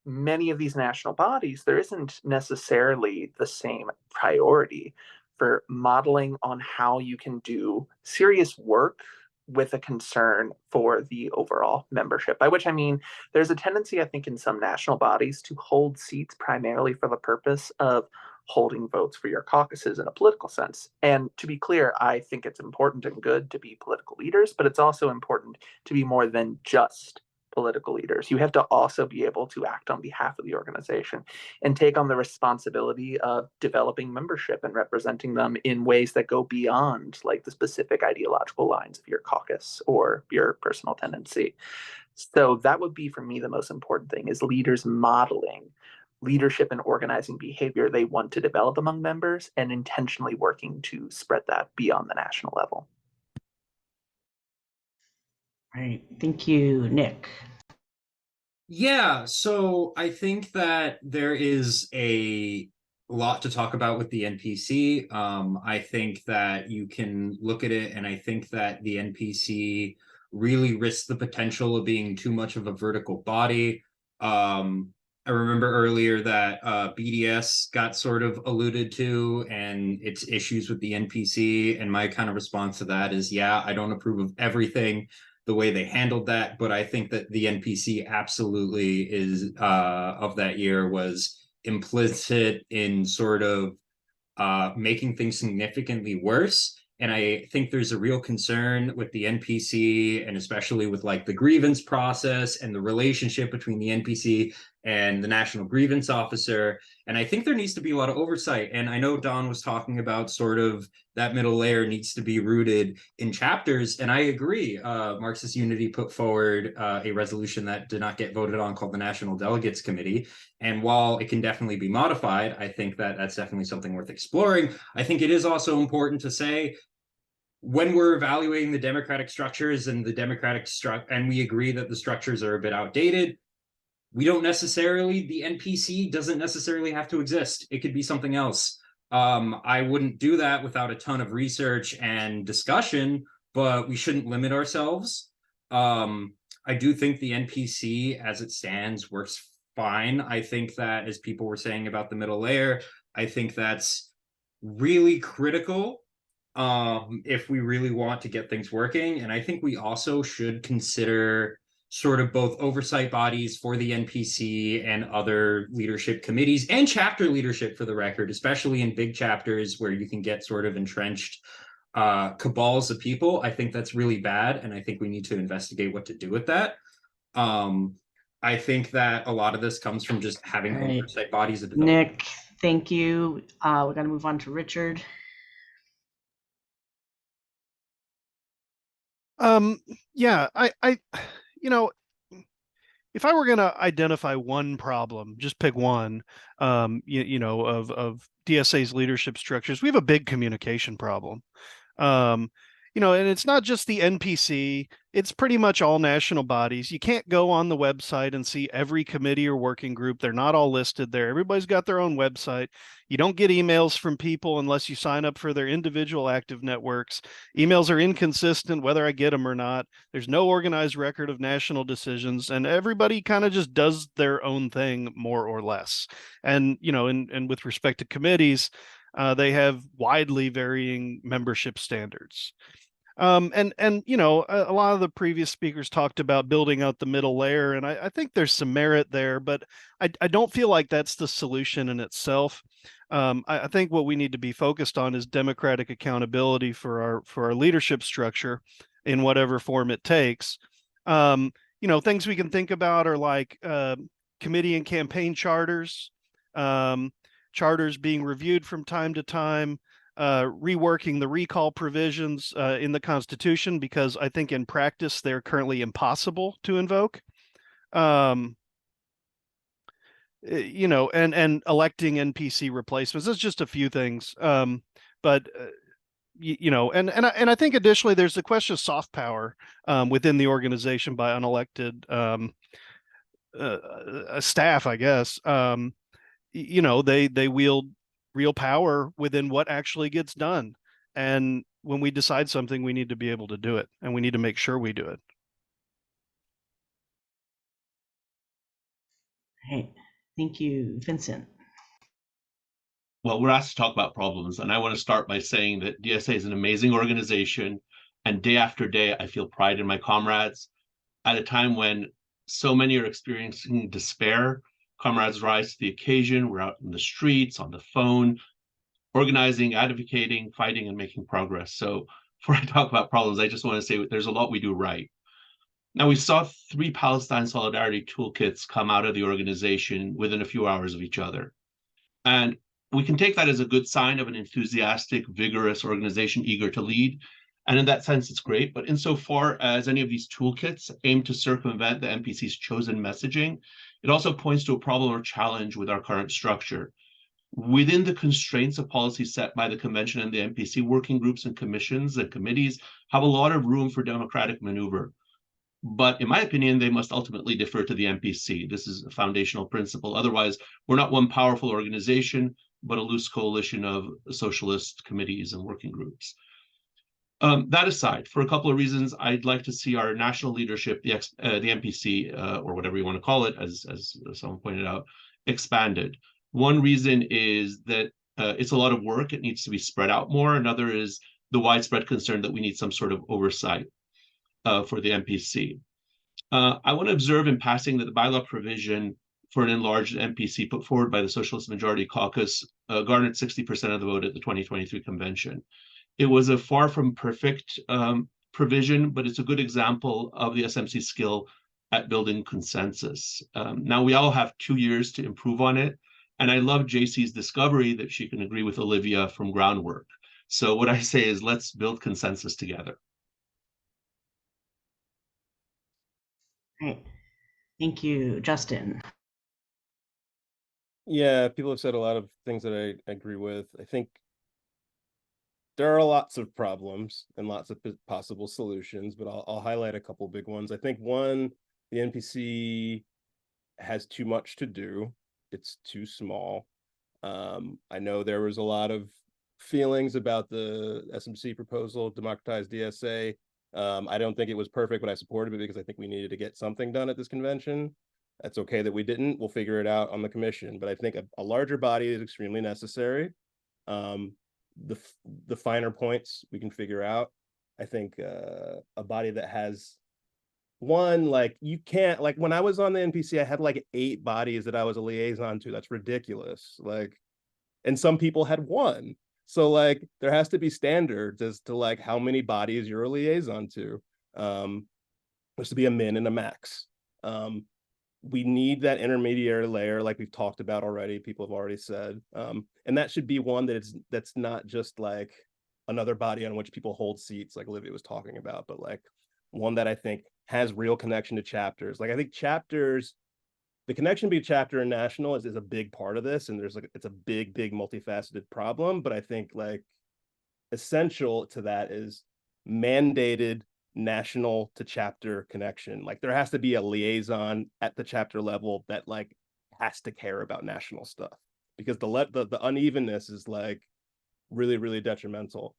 many of these national bodies, there isn't necessarily the same priority for modeling on how you can do serious work with a concern for the overall membership. By which I mean, there's a tendency, I think, in some national bodies to hold seats primarily for the purpose of holding votes for your caucuses in a political sense. And to be clear, I think it's important and good to be political leaders, but it's also important to be more than just political leaders. You have to also be able to act on behalf of the organization and take on the responsibility of developing membership and representing them in ways that go beyond like the specific ideological lines of your caucus or your personal tendency. So that would be for me the most important thing, is leaders modeling leadership and organizing behavior they want to develop among members and intentionally working to spread that beyond the national level. All right, thank you, Nick. Yeah, so I think that there is a lot to talk about with the NPC. I think that you can look at it, and I think that the NPC really risks the potential of being too much of a vertical body. I remember earlier that BDS got sort of alluded to and its issues with the NPC, and my kind of response to that is, yeah, I don't approve of everything the way they handled that, but I think that the NPC absolutely is of that year was implicit in sort of making things significantly worse. And I think there's a real concern with the NPC, and especially with like the grievance process and the relationship between the NPC and the National Grievance Officer. And I think there needs to be a lot of oversight. And I know Don was talking about sort of that middle layer needs to be rooted in chapters. And I agree. Marxist Unity put forward a resolution that did not get voted on called the National Delegates Committee. And while it can definitely be modified, I think that that's definitely something worth exploring. I think it is also important to say, when we're evaluating the democratic structures and and we agree that the structures are a bit outdated, the NPC doesn't necessarily have to exist. It could be something else. I wouldn't do that without a ton of research and discussion, but we shouldn't limit ourselves. I do think the NPC as it stands works fine. I think that, as people were saying about the middle layer, I think that's really critical if we really want to get things working. And I think we also should consider sort of both oversight bodies for the NPC and other leadership committees and chapter leadership, for the record, especially in big chapters where you can get sort of entrenched cabals of people. I think that's really bad, and I think we need to investigate what to do with that. I think that a lot of this comes from just having oversight bodies of development. Nick, thank you. We're going to move on to Richard. Yeah, I you know, if I were going to identify one problem, just pick one, of DSA's leadership structures, we have a big communication problem. And it's not just the NPC, it's pretty much all national bodies. You can't go on the website and see every committee or working group. They're not all listed there. Everybody's got their own website. You don't get emails from people unless you sign up for their individual active networks. Emails are inconsistent whether I get them or not. There's no organized record of national decisions, and everybody kind of just does their own thing more or less. And, and with respect to committees, they have widely varying membership standards. A lot of the previous speakers talked about building out the middle layer, and I think there's some merit there, but I don't feel like that's the solution in itself. I think what we need to be focused on is democratic accountability for our leadership structure in whatever form it takes. Things we can think about are like committee and campaign charters, charters being reviewed from time to time, reworking the recall provisions in the Constitution, because I think in practice they're currently impossible to invoke. And electing NPC replacements. That's just a few things. And I think additionally there's the question of soft power within the organization by unelected staff, I guess. They wield real power within what actually gets done. And when we decide something, we need to be able to do it, and we need to make sure we do it. Right. Thank you, Vincent. Well, we're asked to talk about problems, and I want to start by saying that DSA is an amazing organization, and day after day, I feel pride in my comrades. At a time when so many are experiencing despair, comrades rise to the occasion. We're out in the streets, on the phone, organizing, advocating, fighting, and making progress. So before I talk about problems, I just want to say there's a lot we do right. Now, we saw 3 Palestine Solidarity toolkits come out of the organization within a few hours of each other. And we can take that as a good sign of an enthusiastic, vigorous organization eager to lead. And in that sense, it's great. But insofar as any of these toolkits aim to circumvent the NPC's chosen messaging, it also points to a problem or challenge with our current structure. Within the constraints of policy set by the convention and the NPC, working groups and commissions and committees have a lot of room for democratic maneuver. But in my opinion, they must ultimately defer to the NPC. This is a foundational principle. Otherwise, we're not one powerful organization, but a loose coalition of socialist committees and working groups. That aside, for a couple of reasons, I'd like to see our national leadership, the NPC, or whatever you want to call it, as someone pointed out, expanded. One reason is that it's a lot of work. It needs to be spread out more. Another is the widespread concern that we need some sort of oversight for the NPC. I want to observe in passing that the bylaw provision for an enlarged NPC put forward by the Socialist Majority Caucus garnered 60% of the vote at the 2023 convention. It was a far from perfect provision, but it's a good example of the SMC skill at building consensus. Now, we all have 2 years to improve on it. And I love JC's discovery that she can agree with Olivia from groundwork. So what I say is let's build consensus together. Right. Thank you, Justin. Yeah, people have said a lot of things that I agree with. I think there are lots of problems and lots of possible solutions, but I'll highlight a couple big ones. I think one, the NPC has too much to do. It's too small. I know there was a lot of feelings about the SMC proposal, democratized DSA. I don't think it was perfect, but I supported it because I think we needed to get something done at this convention. That's okay that we didn't. We'll figure it out on the commission, but I think a larger body is extremely necessary. The finer points we can figure out. I think a body that has one, like, you can't, like, when I was on the NPC, I had like 8 bodies that I was a liaison to. That's ridiculous. Like, and some people had 1. So like there has to be standards as to like how many bodies you're a liaison to. There's to be a min and a max. We need that intermediary layer, like we've talked about already, people have already said. And that should be one that's not just like another body on which people hold seats, like Olivia was talking about, but like one that I think has real connection to chapters. Like I think chapters, the connection between chapter and national is a big part of this, and there's like, it's a big multifaceted problem, but I think like essential to that is mandated national to chapter connection. Like there has to be a liaison at the chapter level that like has to care about national stuff, because the unevenness is like really detrimental.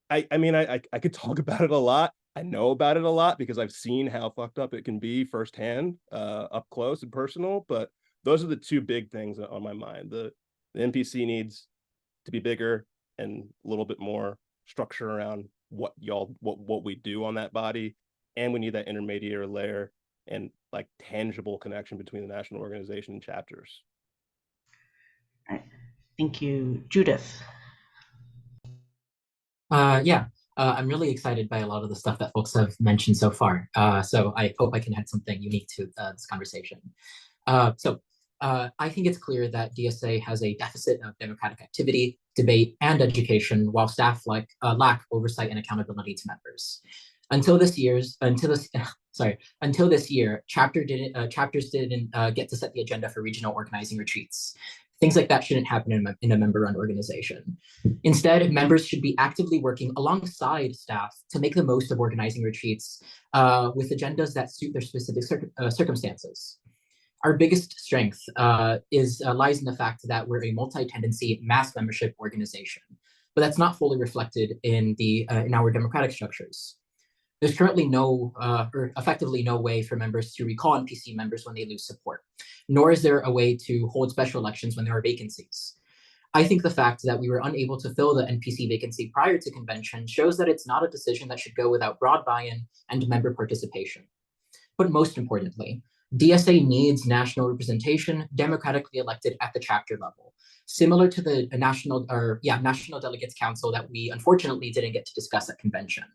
I mean, I could talk about it a lot. I know about it a lot because I've seen how fucked up it can be firsthand, up close and personal. But those are the 2 big things on my mind. The NPC needs to be bigger and a little bit more structure around what we do on that body, and we need that intermediary layer and like tangible connection between the national organization and chapters. All right. Thank you, Judith. I'm really excited by a lot of the stuff that folks have mentioned so far. So I hope I can add something unique to this conversation. I think it's clear that DSA has a deficit of democratic activity, debate, and education, while staff lack oversight and accountability to members. Until this year, chapters didn't get to set the agenda for regional organizing retreats. Things like that shouldn't happen in a member-run organization. Instead, members should be actively working alongside staff to make the most of organizing retreats with agendas that suit their specific circumstances. Our biggest strength lies in the fact that we're a multi-tendency mass membership organization, but that's not fully reflected in our democratic structures. There's currently effectively no way for members to recall NPC members when they lose support, nor is there a way to hold special elections when there are vacancies. I think the fact that we were unable to fill the NPC vacancy prior to convention shows that it's not a decision that should go without broad buy-in and member participation. But most importantly, DSA needs national representation, democratically elected at the chapter level, similar to the National Delegates Council that we unfortunately didn't get to discuss at convention.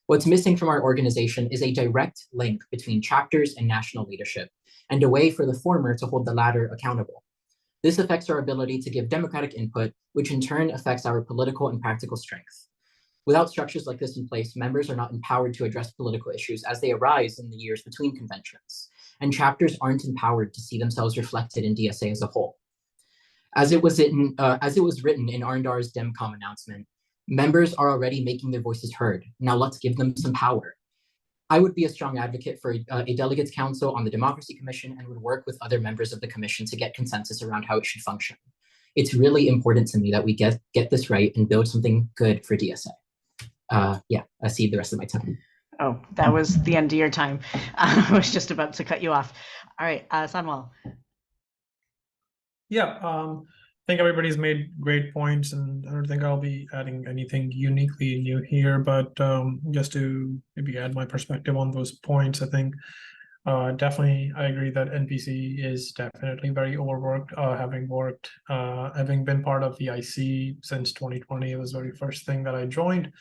What's missing from our organization is a direct link between chapters and national leadership, and a way for the former to hold the latter accountable. This affects our ability to give democratic input, which in turn affects our political and practical strength. Without structures like this in place, members are not empowered to address political issues as they arise in the years between conventions, and chapters aren't empowered to see themselves reflected in DSA as a whole. As it was written in Arndar's DemCom announcement, members are already making their voices heard. Now let's give them some power. I would be a strong advocate for a delegates council on the Democracy Commission and would work with other members of the commission to get consensus around how it should function. It's really important to me that we get this right and build something good for DSA. Yeah, I see the rest of my time. Oh, that was the end of your time. I was just about to cut you off. All right, Sanwal. Yeah, I think everybody's made great points, and I don't think I'll be adding anything uniquely new here, but just to maybe add my perspective on those points, I think definitely I agree that NPC is definitely very overworked. Having been part of the IC since 2020, it was the very first thing that I joined.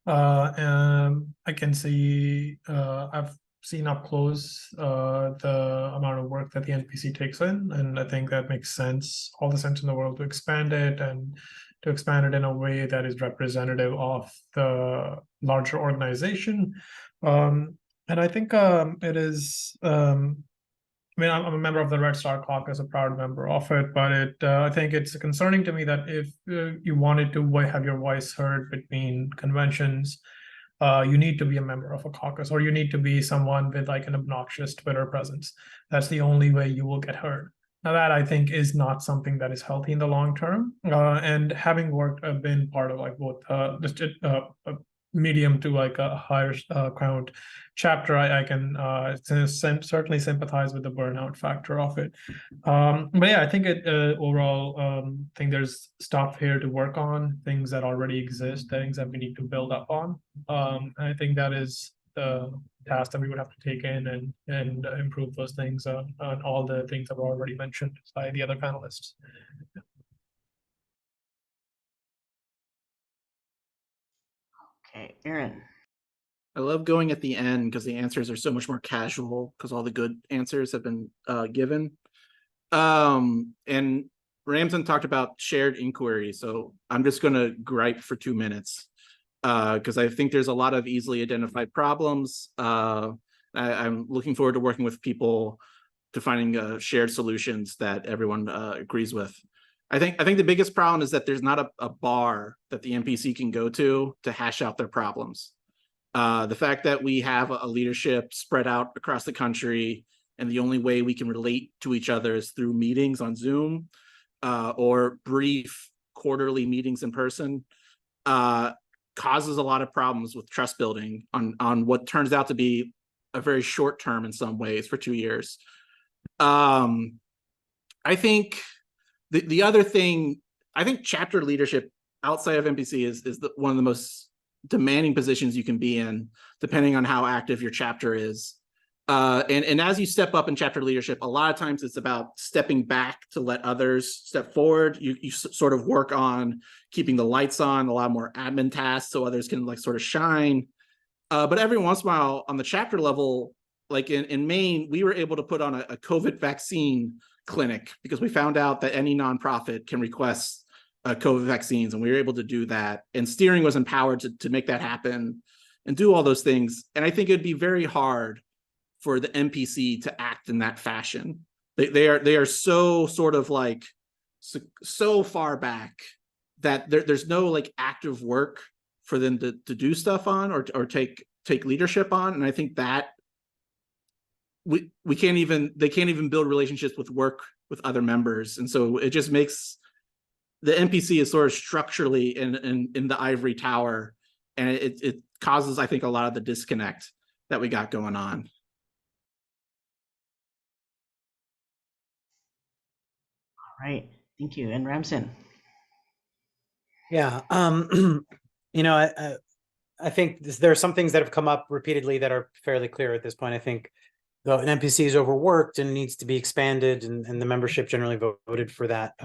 I can see, I've seen up close the amount of work that the NPC takes in, and I think that makes sense, all the sense in the world, to expand it and to expand it in a way that is representative of the larger organization. And I think it is, I mean, I'm a member of the Red Star Caucus, a proud member of it, but I think it's concerning to me that if you wanted to have your voice heard between conventions, you need to be a member of a caucus, or you need to be someone with like an obnoxious Twitter presence. That's the only way you will get heard. Now that I think is not something that is healthy in the long term. And having been part of like both medium to like a higher count chapter, I can certainly sympathize with the burnout factor of it. But yeah, I think overall, think there's stuff here to work on, things that already exist, things that we need to build up on. I think that is the task that we would have to take in and improve those things on all the things that were already mentioned by the other panelists. Okay, Aaron. I love going at the end because the answers are so much more casual because all the good answers have been given. And Ramsden talked about shared inquiry, so I'm just going to gripe for 2 minutes because I think there's a lot of easily identified problems. I'm looking forward to working with people to finding shared solutions that everyone agrees with. I think the biggest problem is that there's not a bar that the NPC can go to hash out their problems. The fact that we have a leadership spread out across the country, and the only way we can relate to each other is through meetings on Zoom or brief quarterly meetings in person, causes a lot of problems with trust building on what turns out to be a very short term in some ways for 2 years. I think the other thing, I think chapter leadership outside of NPC is one of the most demanding positions you can be in, depending on how active your chapter is. And as you step up in chapter leadership, a lot of times it's about stepping back to let others step forward. You sort of work on keeping the lights on, a lot more admin tasks so others can like sort of shine. But every once in a while on the chapter level, like in Maine, we were able to put on a COVID vaccine clinic because we found out that any nonprofit can request COVID vaccines, and we were able to do that. And steering was empowered to make that happen and do all those things. And I think it'd be very hard for the NPC to act in that fashion. They are so sort of like so far back that there's no like active work for them to do stuff on or take leadership on. And I think that they can't even build relationships with other members. And so it just makes the NPC is sort of structurally in the ivory tower, and it causes, I think, a lot of the disconnect that we got going on. All right, thank you. And Ramsin. Yeah, you know, I think there are some things that have come up repeatedly that are fairly clear at this point. I think an NPC is overworked and needs to be expanded, and the membership generally voted for that.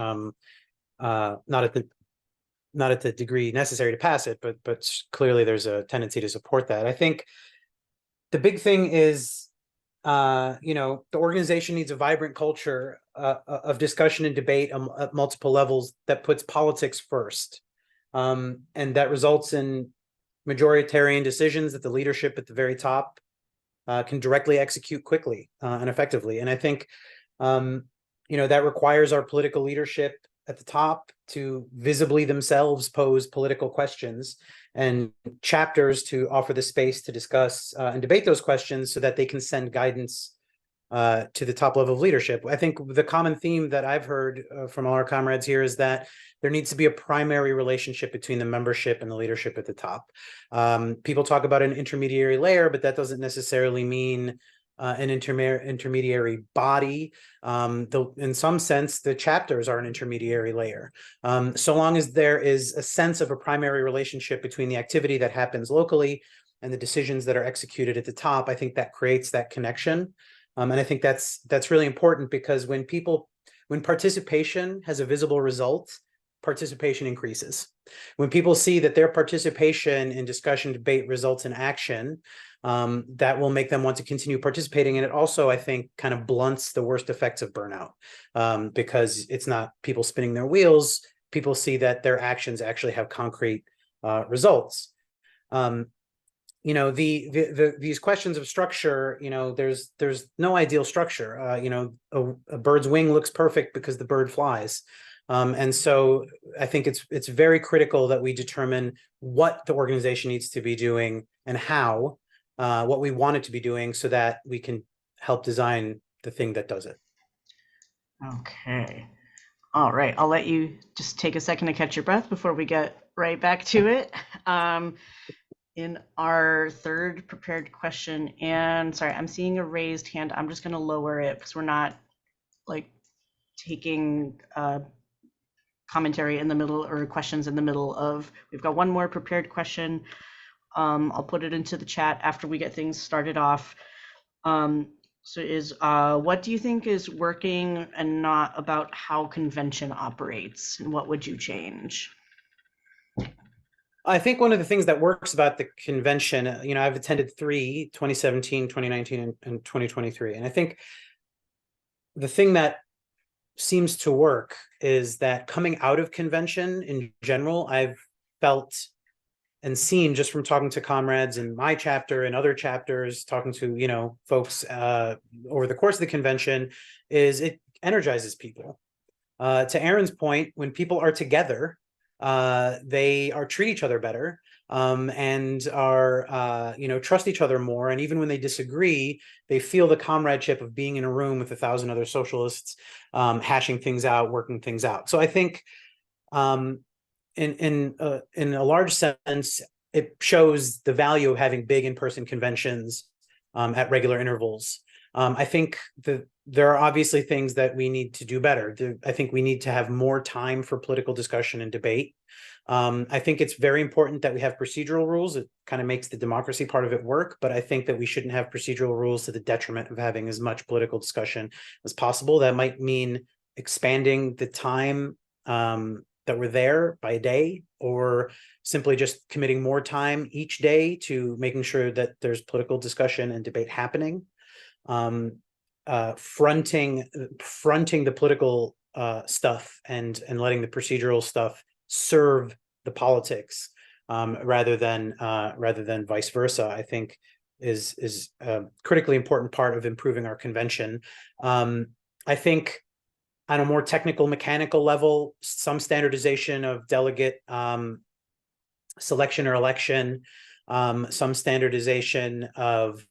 Not at the degree necessary to pass it, but clearly there's a tendency to support that. I think the big thing is the organization needs a vibrant culture of discussion and debate at multiple levels that puts politics first. And that results in majoritarian decisions that the leadership at the very top can directly execute quickly and effectively. And I think, that requires our political leadership at the top to visibly themselves pose political questions, and chapters to offer the space to discuss and debate those questions so that they can send guidance to the top level of leadership. I think the common theme that I've heard from all our comrades here is that there needs to be a primary relationship between the membership and the leadership at the top. People talk about an intermediary layer, but that doesn't necessarily mean an intermediary body. In some sense, the chapters are an intermediary layer. So long as there is a sense of a primary relationship between the activity that happens locally and the decisions that are executed at the top, I think that creates that connection. And I think that's really important, because when participation has a visible result, participation increases. When people see that their participation in discussion, debate results in action, that will make them want to continue participating. And it also, I think, kind of blunts the worst effects of burnout, because it's not people spinning their wheels. People see that their actions actually have concrete results. These questions of structure, there's no ideal structure. A bird's wing looks perfect because the bird flies. And so I think it's very critical that we determine what the organization needs to be doing and how, what we want it to be doing, so that we can help design the thing that does it. Okay. All right. I'll let you just take a second to catch your breath before we get right back to it. In our third prepared question, and sorry, I'm seeing a raised hand. I'm just going to lower it because we're not taking commentary in the middle or questions in the middle of. We've got one more prepared question. I'll put it into the chat after we get things started off. What do you think is working and not about how convention operates, and what would you change? I think one of the things that works about the convention, I've attended 3, 2017, 2019, and 2023. And I think the thing that seems to work is that coming out of convention in general, I've felt and seen, just from talking to comrades in my chapter and other chapters, talking to, folks over the course of the convention, is it energizes people. To Aaron's point, when people are together, they treat each other better, and are trust each other more. And even when they disagree, they feel the comradeship of being in a room with 1,000 other socialists, hashing things out, working things out. So I think in a large sense, it shows the value of having big in-person conventions at regular intervals. I think there are obviously things that we need to do better. I think we need to have more time for political discussion and debate. I think it's very important that we have procedural rules. It kind of makes the democracy part of it work, but I think that we shouldn't have procedural rules to the detriment of having as much political discussion as possible. That might mean expanding the time that we're there by a day, or simply just committing more time each day to making sure that there's political discussion and debate happening. Fronting the political stuff and letting the procedural stuff serve the politics, rather than vice versa, I think is a critically important part of improving our convention. I think on a more technical, mechanical level, some standardization of delegate selection or election, some standardization of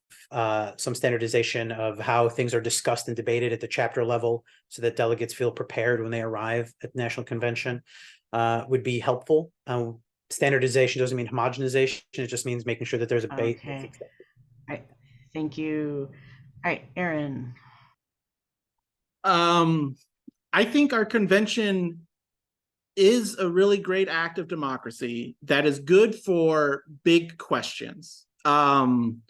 how things are discussed and debated at the chapter level, so that delegates feel prepared when they arrive at the National Convention, would be helpful. Standardization doesn't mean homogenization. It just means making sure that there's a base. Okay. All right. Thank you. All right, Aaron. I think our convention is a really great act of democracy that is good for big questions. I'm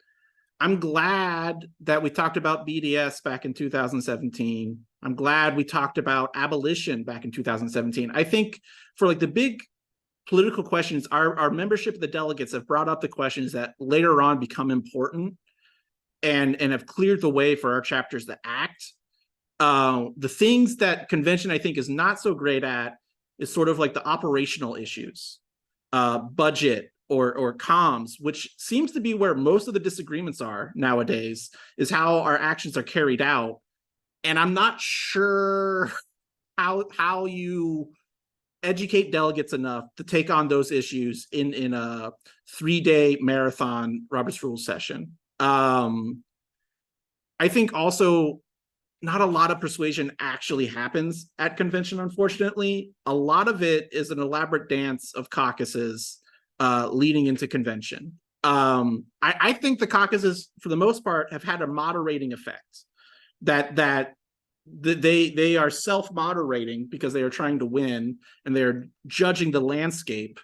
glad that we talked about BDS back in 2017. I'm glad we talked about abolition back in 2017. I think for the big political questions, our membership of the delegates have brought up the questions that later on become important. and have cleared the way for our chapters to act. The things that convention, I think, is not so great at is sort of like the operational issues, budget or comms, which seems to be where most of the disagreements are nowadays, is how our actions are carried out. And I'm not sure how you educate delegates enough to take on those issues in a 3-day marathon Robert's Rules session. I think also not a lot of persuasion actually happens at convention, unfortunately. A lot of it is an elaborate dance of caucuses leading into convention. I think the caucuses, for the most part, have had a moderating effect. That they are self-moderating because they are trying to win and they're judging the landscape.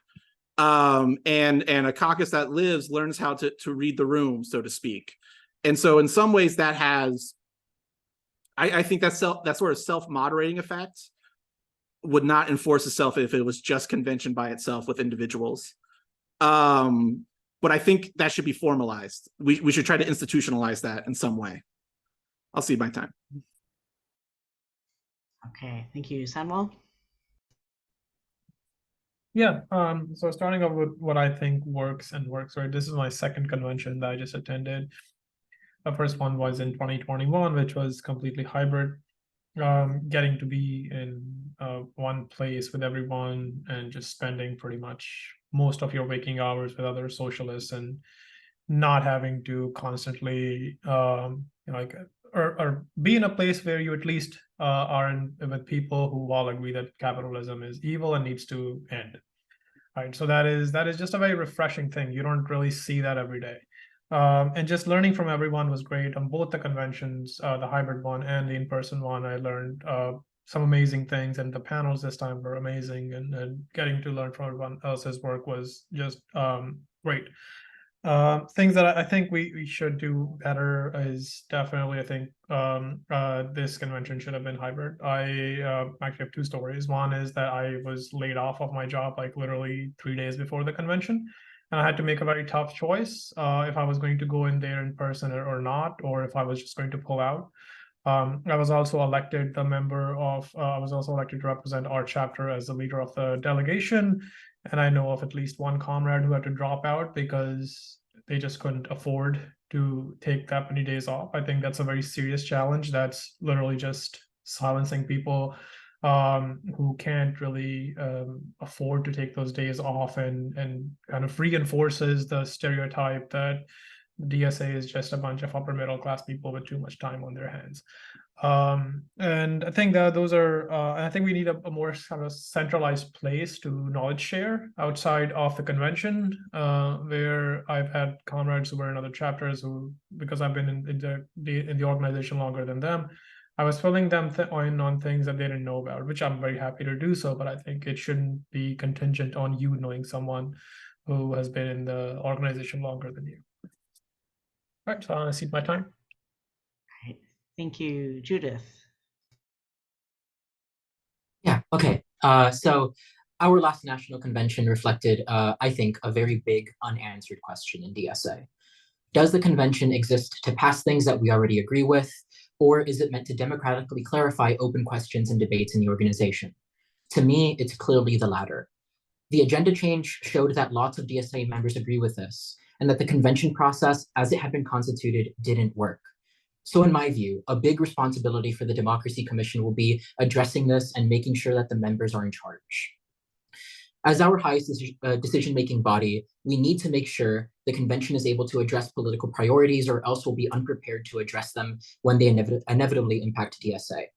And a caucus that lives learns how to read the room, so to speak. And so in some ways that has, I think that sort of self-moderating effect would not enforce itself if it was just convention by itself with individuals. But I think that should be formalized. We should try to institutionalize that in some way. I'll cede my time. Okay, thank you. Samuel? Yeah, so starting off with what I think works, right? This is my second convention that I just attended. The first one was in 2021, which was completely hybrid. Getting to be in one place with everyone and just spending pretty much most of your waking hours with other socialists and not having to constantly or be in a place where you at least are with people who all agree that capitalism is evil and needs to end. Right, so that is just a very refreshing thing. You don't really see that every day. And just learning from everyone was great on both the conventions, the hybrid one and the in-person one. I learned some amazing things, and the panels this time were amazing, and getting to learn from everyone else's work was just great. Things that I think we should do better is definitely, I think this convention should have been hybrid. I actually have two stories. One is that I was laid off of my job like literally 3 days before the convention. And I had to make a very tough choice if I was going to go in there in person or not, or if I was just going to pull out. I was also elected a member of, I was also elected to represent our chapter as the leader of the delegation. And I know of at least one comrade who had to drop out because they just couldn't afford to take that many days off. I think that's a very serious challenge. That's literally just silencing people who can't really afford to take those days off, and kind of reinforces the stereotype that DSA is just a bunch of upper middle class people with too much time on their hands. And I think that those are, I think we need a more kind of centralized place to knowledge share outside of the convention, where I've had comrades who were in other chapters who, because I've been in the organization longer than them, I was filling them on things that they didn't know about, which I'm very happy to do so, but I think it shouldn't be contingent on you knowing someone who has been in the organization longer than you. All right, so I cede my time. All right, thank you. Judith? Yeah, okay. So our last national convention reflected, I think, a very big unanswered question in DSA. Does the convention exist to pass things that we already agree with, or is it meant to democratically clarify open questions and debates in the organization? To me, it's clearly the latter. The agenda change showed that lots of DSA members agree with this, and that the convention process, as it had been constituted, didn't work. So in my view, a big responsibility for the Democracy Commission will be addressing this and making sure that the members are in charge. As our highest decision-making body, we need to make sure the convention is able to address political priorities, or else we'll be unprepared to address them when they inevitably impact DSA.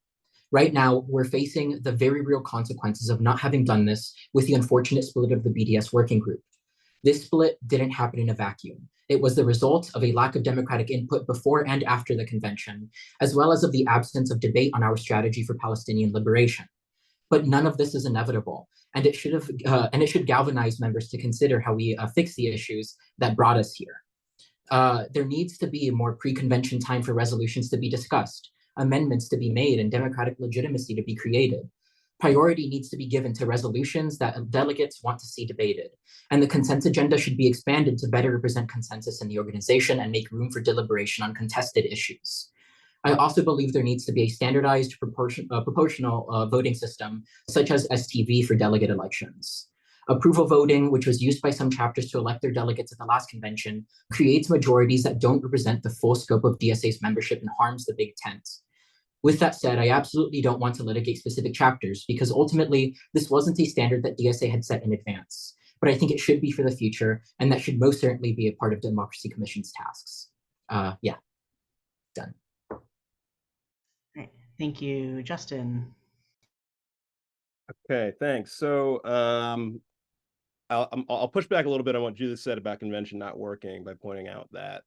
Right now, we're facing the very real consequences of not having done this with the unfortunate split of the BDS working group. This split didn't happen in a vacuum. It was the result of a lack of democratic input before and after the convention, as well as of the absence of debate on our strategy for Palestinian liberation. But none of this is inevitable, and it should galvanize members to consider how we fix the issues that brought us here. There needs to be more pre-convention time for resolutions to be discussed, amendments to be made, and democratic legitimacy to be created. Priority needs to be given to resolutions that delegates want to see debated, and the consent agenda should be expanded to better represent consensus in the organization and make room for deliberation on contested issues. I also believe there needs to be a standardized proportional voting system, such as STV for delegate elections. Approval voting, which was used by some chapters to elect their delegates at the last convention, creates majorities that don't represent the full scope of DSA's membership and harms the big tent. With that said, I absolutely don't want to litigate specific chapters because ultimately this wasn't a standard that DSA had set in advance, but I think it should be for the future, and that should most certainly be a part of Democracy Commission's tasks. Yeah, done. Right. Thank you, Justin. Okay, thanks. So I'll push back a little bit on what Judith said about convention not working by pointing out that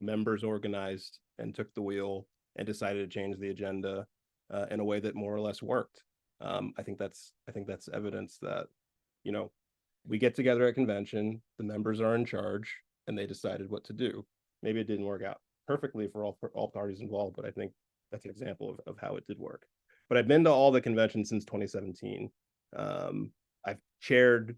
members organized and took the wheel and decided to change the agenda in a way that more or less worked. I think that's evidence that, you know, we get together at convention, the members are in charge, and they decided what to do. Maybe it didn't work out perfectly for all parties involved, but I think that's an example of how it did work. But I've been to all the conventions since 2017. I've chaired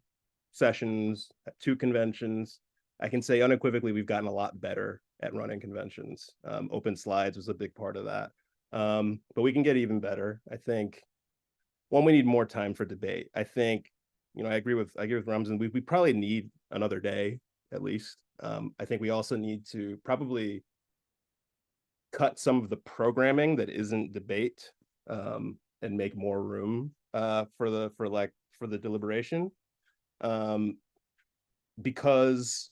sessions at 2 conventions. I can say unequivocally we've gotten a lot better at running conventions. Open slides was a big part of that. But we can get even better. I think, one, we need more time for debate. I think, you know, I agree with Ramzan. We probably need another day at least. I think we also need to probably cut some of the programming that isn't debate and make more room for the deliberation. Because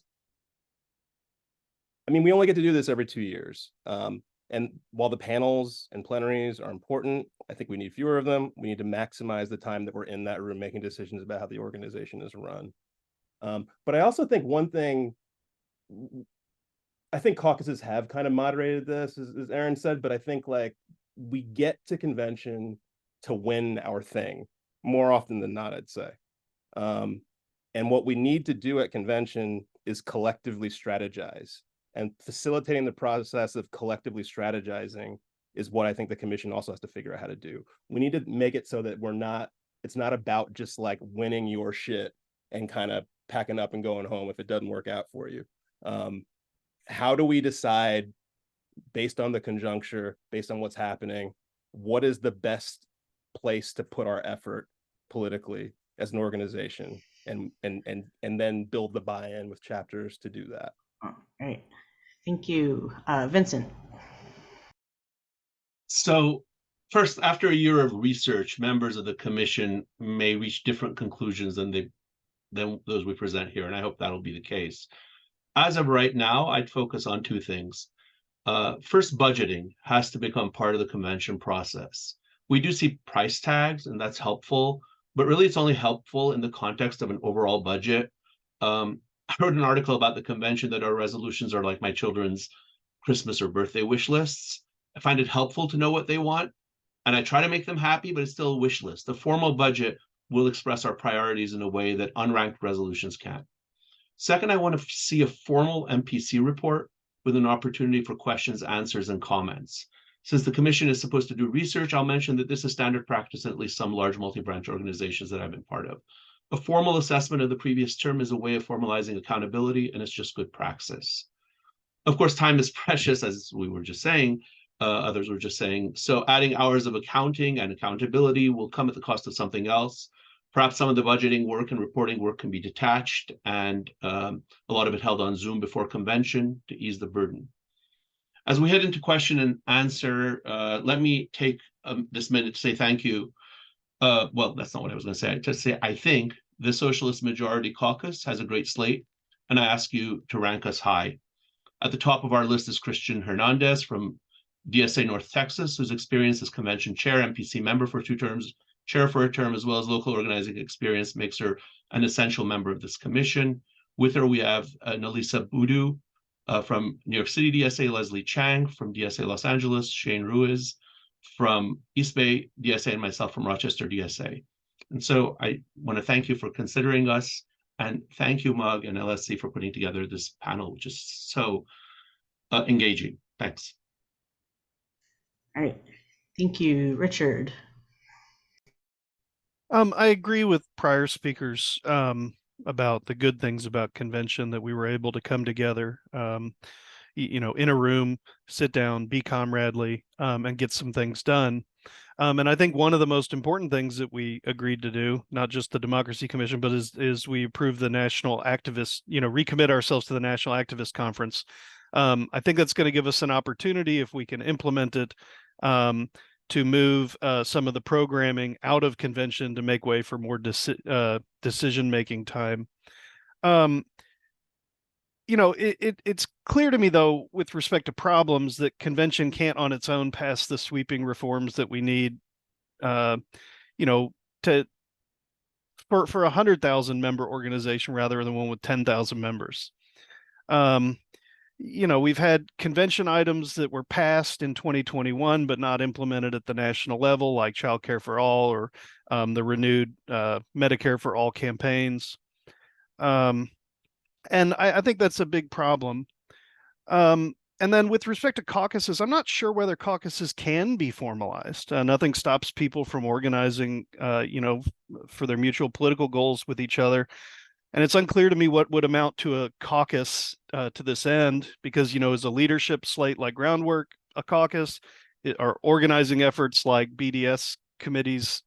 I mean, we only get to do this every 2 years. And while the panels and plenaries are important, I think we need fewer of them. We need to maximize the time that we're in that room making decisions about how the organization is run. But I also think one thing, I think caucuses have kind of moderated this, as Aaron said, but I think like we get to convention to win our thing more often than not, I'd say. And what we need to do at convention is collectively strategize, and facilitating the process of collectively strategizing is what I think the commission also has to figure out how to do. We need to make it so that it's not about just like winning your shit and kind of packing up and going home if it doesn't work out for you. How do we decide, based on the conjuncture, based on what's happening, what is the best place to put our effort politically as an organization, and then build the buy-in with chapters to do that. All right. Thank you. Vincent. So first, after a year of research, members of the commission may reach different conclusions than those we present here, and I hope that'll be the case. As of right now, I'd focus on 2 things. First, budgeting has to become part of the convention process. We do see price tags, and that's helpful, but really it's only helpful in the context of an overall budget. I wrote an article about the convention that our resolutions are like my children's Christmas or birthday wish lists. I find it helpful to know what they want, and I try to make them happy, but it's still a wish list. The formal budget will express our priorities in a way that unranked resolutions can't. Second, I want to see a formal MPC report with an opportunity for questions, answers, and comments. Since the commission is supposed to do research, I'll mention that this is standard practice in at least some large multi-branch organizations that I've been part of. A formal assessment of the previous term is a way of formalizing accountability, and it's just good praxis. Of course, time is precious, as we were just saying, others were just saying. So adding hours of accounting and accountability will come at the cost of something else. Perhaps some of the budgeting work and reporting work can be detached, and a lot of it held on Zoom before convention to ease the burden. As we head into question and answer, let me take this minute to say thank you. Well, that's not what I was going to say. Just say I think the Socialist Majority Caucus has a great slate, and I ask you to rank us high. At the top of our list is Christian Hernandez from DSA North Texas, whose experience as convention chair, MPC member for 2 terms, chair for a term, as well as local organizing experience makes her an essential member of this commission. With her, we have Nalisa Boudou from New York City DSA, Leslie Chang from DSA Los Angeles, Shane Ruiz from East Bay DSA, and myself from Rochester DSA. And so I want to thank you for considering us, and thank you, Mug and LSC, for putting together this panel, which is so engaging. Thanks. All right. Thank you, Richard. I agree with prior speakers about the good things about convention, that we were able to come together, in a room, sit down, be comradely, and get some things done. And I think one of the most important things that we agreed to do, not just the Democracy Commission, but is we approved the National Activist, recommit ourselves to the National Activist Conference. I think that's going to give us an opportunity, if we can implement it, to move some of the programming out of convention to make way for more decision-making time. It's clear to me, though, with respect to problems, that convention can't on its own pass the sweeping reforms that we need, to for 100,000 member organization rather than one with 10,000 members. We've had convention items that were passed in 2021 but not implemented at the national level, like Child Care for All, or the renewed Medicare for All campaigns. And I think that's a big problem. And then with respect to caucuses, I'm not sure whether caucuses can be formalized. Nothing stops people from organizing, for their mutual political goals with each other. And it's unclear to me what would amount to a caucus to this end, because, as a leadership slate like Groundwork, a caucus, or organizing efforts like BDS committees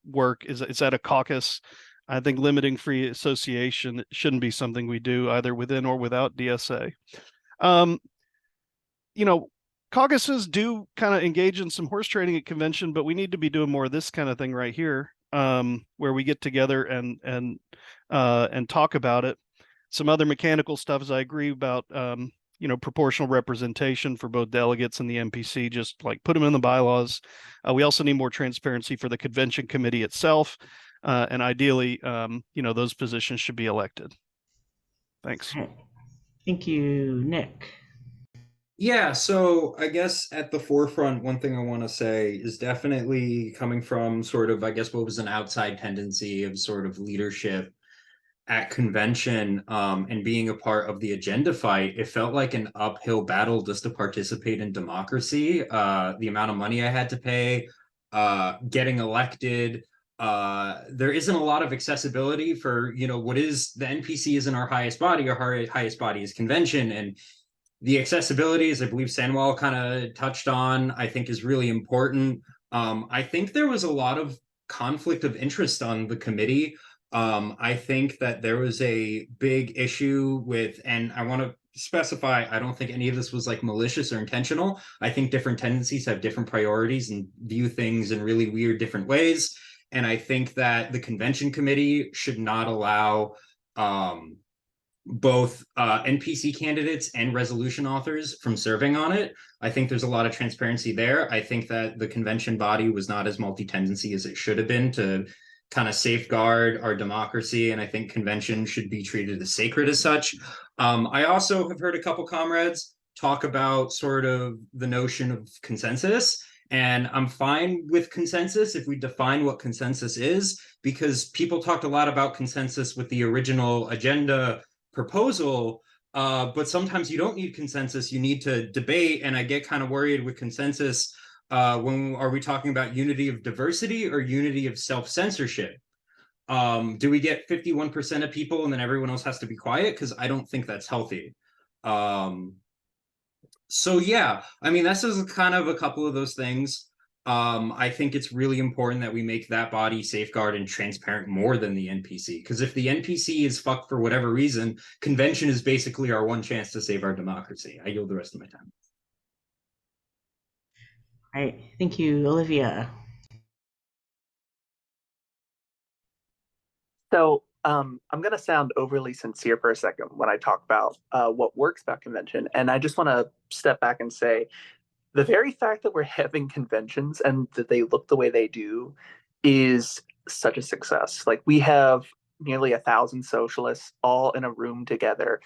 work, is that a caucus? I think limiting free association shouldn't be something we do either within or without DSA. Caucuses do kind of engage in some horse trading at convention, but we need to be doing more of this kind of thing right here, where we get together and talk about it. Some other mechanical stuff is, I agree about, proportional representation for both delegates and the NPC, just like put them in the bylaws. We also need more transparency for the convention committee itself. And ideally, those positions should be elected. Thanks. Thank you, Nick. Yeah, so I guess at the forefront, one thing I want to say is definitely coming from sort of, I guess, what was an outside tendency of sort of leadership at convention, and being a part of the agenda fight. It felt like an uphill battle just to participate in democracy. The amount of money I had to pay, getting elected. There isn't a lot of accessibility for, what is the NPC isn't our highest body. Our highest body is convention. And the accessibility, as I believe Sanwell kind of touched on, I think is really important. I think there was a lot of conflict of interest on the committee. I think that there was a big issue with, and I want to specify, I don't think any of this was like malicious or intentional. I think different tendencies have different priorities and view things in really weird different ways. And I think that the convention committee should not allow both NPC candidates and resolution authors from serving on it. I think there's a lot of transparency there. I think that the convention body was not as multi-tendency as it should have been to kind of safeguard our democracy, and I think convention should be treated as sacred as such. I also have heard a couple comrades talk about sort of the notion of consensus, and I'm fine with consensus if we define what consensus is, because people talked a lot about consensus with the original agenda proposal, but sometimes you don't need consensus, you need to debate. And I get kind of worried with consensus, when are we talking about unity of diversity or unity of self-censorship? Do we get 51% of people and then everyone else has to be quiet? Because I don't think that's healthy. So yeah, I mean, that's just kind of a couple of those things. I think it's really important that we make that body safeguard and transparent more than the NPC. Because if the NPC is fucked for whatever reason, convention is basically our one chance to save our democracy. I yield the rest of my time. All right, thank you, Olivia. So I'm going to sound overly sincere for a second when I talk about what works about convention. And I just want to step back and say, the very fact that we're having conventions and that they look the way they do is such a success. Like, we have nearly 1,000 socialists all in a room together,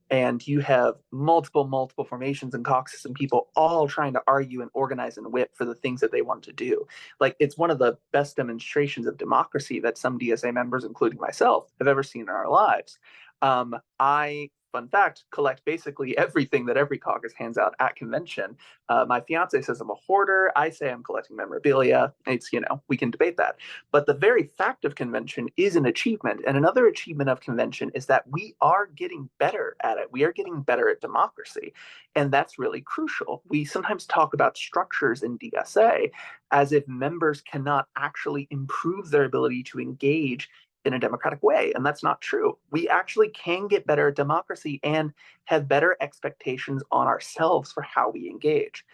and you have multiple formations and caucuses and people all trying to argue and organize and whip for the things that they want to do. Like, it's one of the best demonstrations of democracy that some DSA members, including myself, have ever seen in our lives. I fun fact, collect basically everything that every caucus hands out at convention. My fiance says I'm a hoarder. I say I'm collecting memorabilia. It's, we can debate that. But the very fact of convention is an achievement. And another achievement of convention is that we are getting better at it. We are getting better at democracy. And that's really crucial. We sometimes talk about structures in DSA as if members cannot actually improve their ability to engage in a democratic way. And that's not true. We actually can get better at democracy and have better expectations on ourselves for how we engage.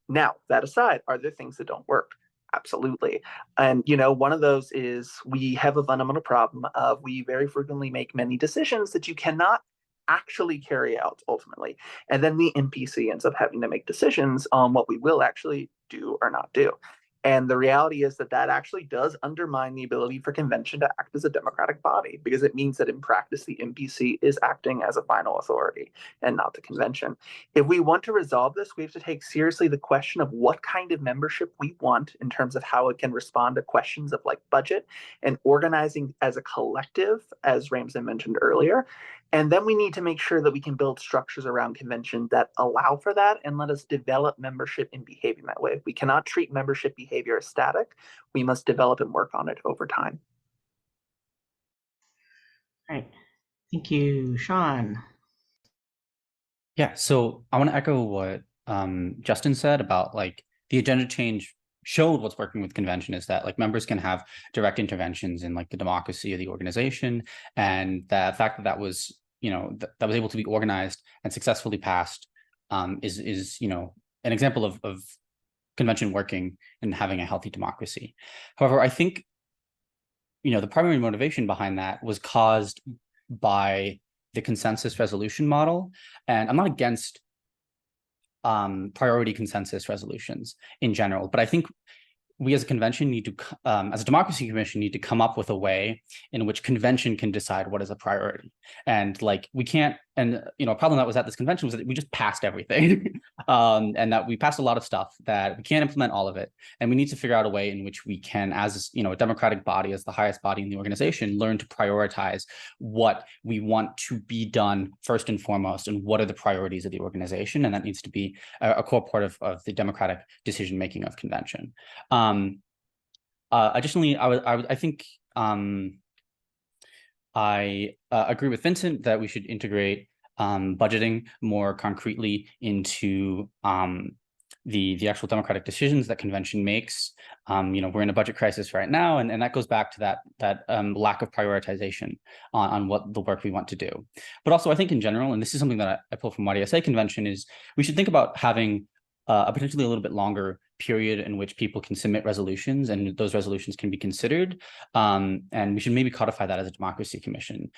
Now, that aside, are there things that don't work? Absolutely. And, one of those is we have a fundamental problem of we very frequently make many decisions that you cannot actually carry out ultimately. And then the NPC ends up having to make decisions on what we will actually do or not do. And the reality is that actually does undermine the ability for convention to act as a democratic body, because it means that in practice, the NPC is acting as a final authority and not the convention. If we want to resolve this, we have to take seriously the question of what kind of membership we want in terms of how it can respond to questions of like budget and organizing as a collective, as Ramsey mentioned earlier. And then we need to make sure that we can build structures around convention that allow for that and let us develop membership in behaving that way. We cannot treat membership behavior as static. We must develop and work on it over time. All right. Thank you, Sean. Yeah, so I want to echo what Justin said about like the agenda change showed what's working with convention is that like members can have direct interventions in like the democracy of the organization, and the fact that was that was able to be organized and successfully passed is an example of convention working and having a healthy democracy. However, I think the primary motivation behind that was caused by the consensus resolution model, and I'm not against priority consensus resolutions in general, but I think we as a convention need to, as a democracy commission, need to come up with a way in which convention can decide what is a priority. And like we can't, and a problem that was at this convention was that we just passed everything, and that we passed a lot of stuff that we can't implement all of it. And we need to figure out a way in which we can, as a democratic body, as the highest body in the organization, learn to prioritize what we want to be done first and foremost, and what are the priorities of the organization. And that needs to be a core part of the democratic decision making of convention. Additionally, I think I agree with Vincent that we should integrate budgeting more concretely into the actual democratic decisions that convention makes. We're in a budget crisis right now, and that goes back to that lack of prioritization on what the work we want to do. But also, I think in general, and this is something that I pull from YDSA convention, is we should think about having a potentially a little bit longer period in which people can submit resolutions, and those resolutions can be considered. And we should maybe codify that as a democracy commission,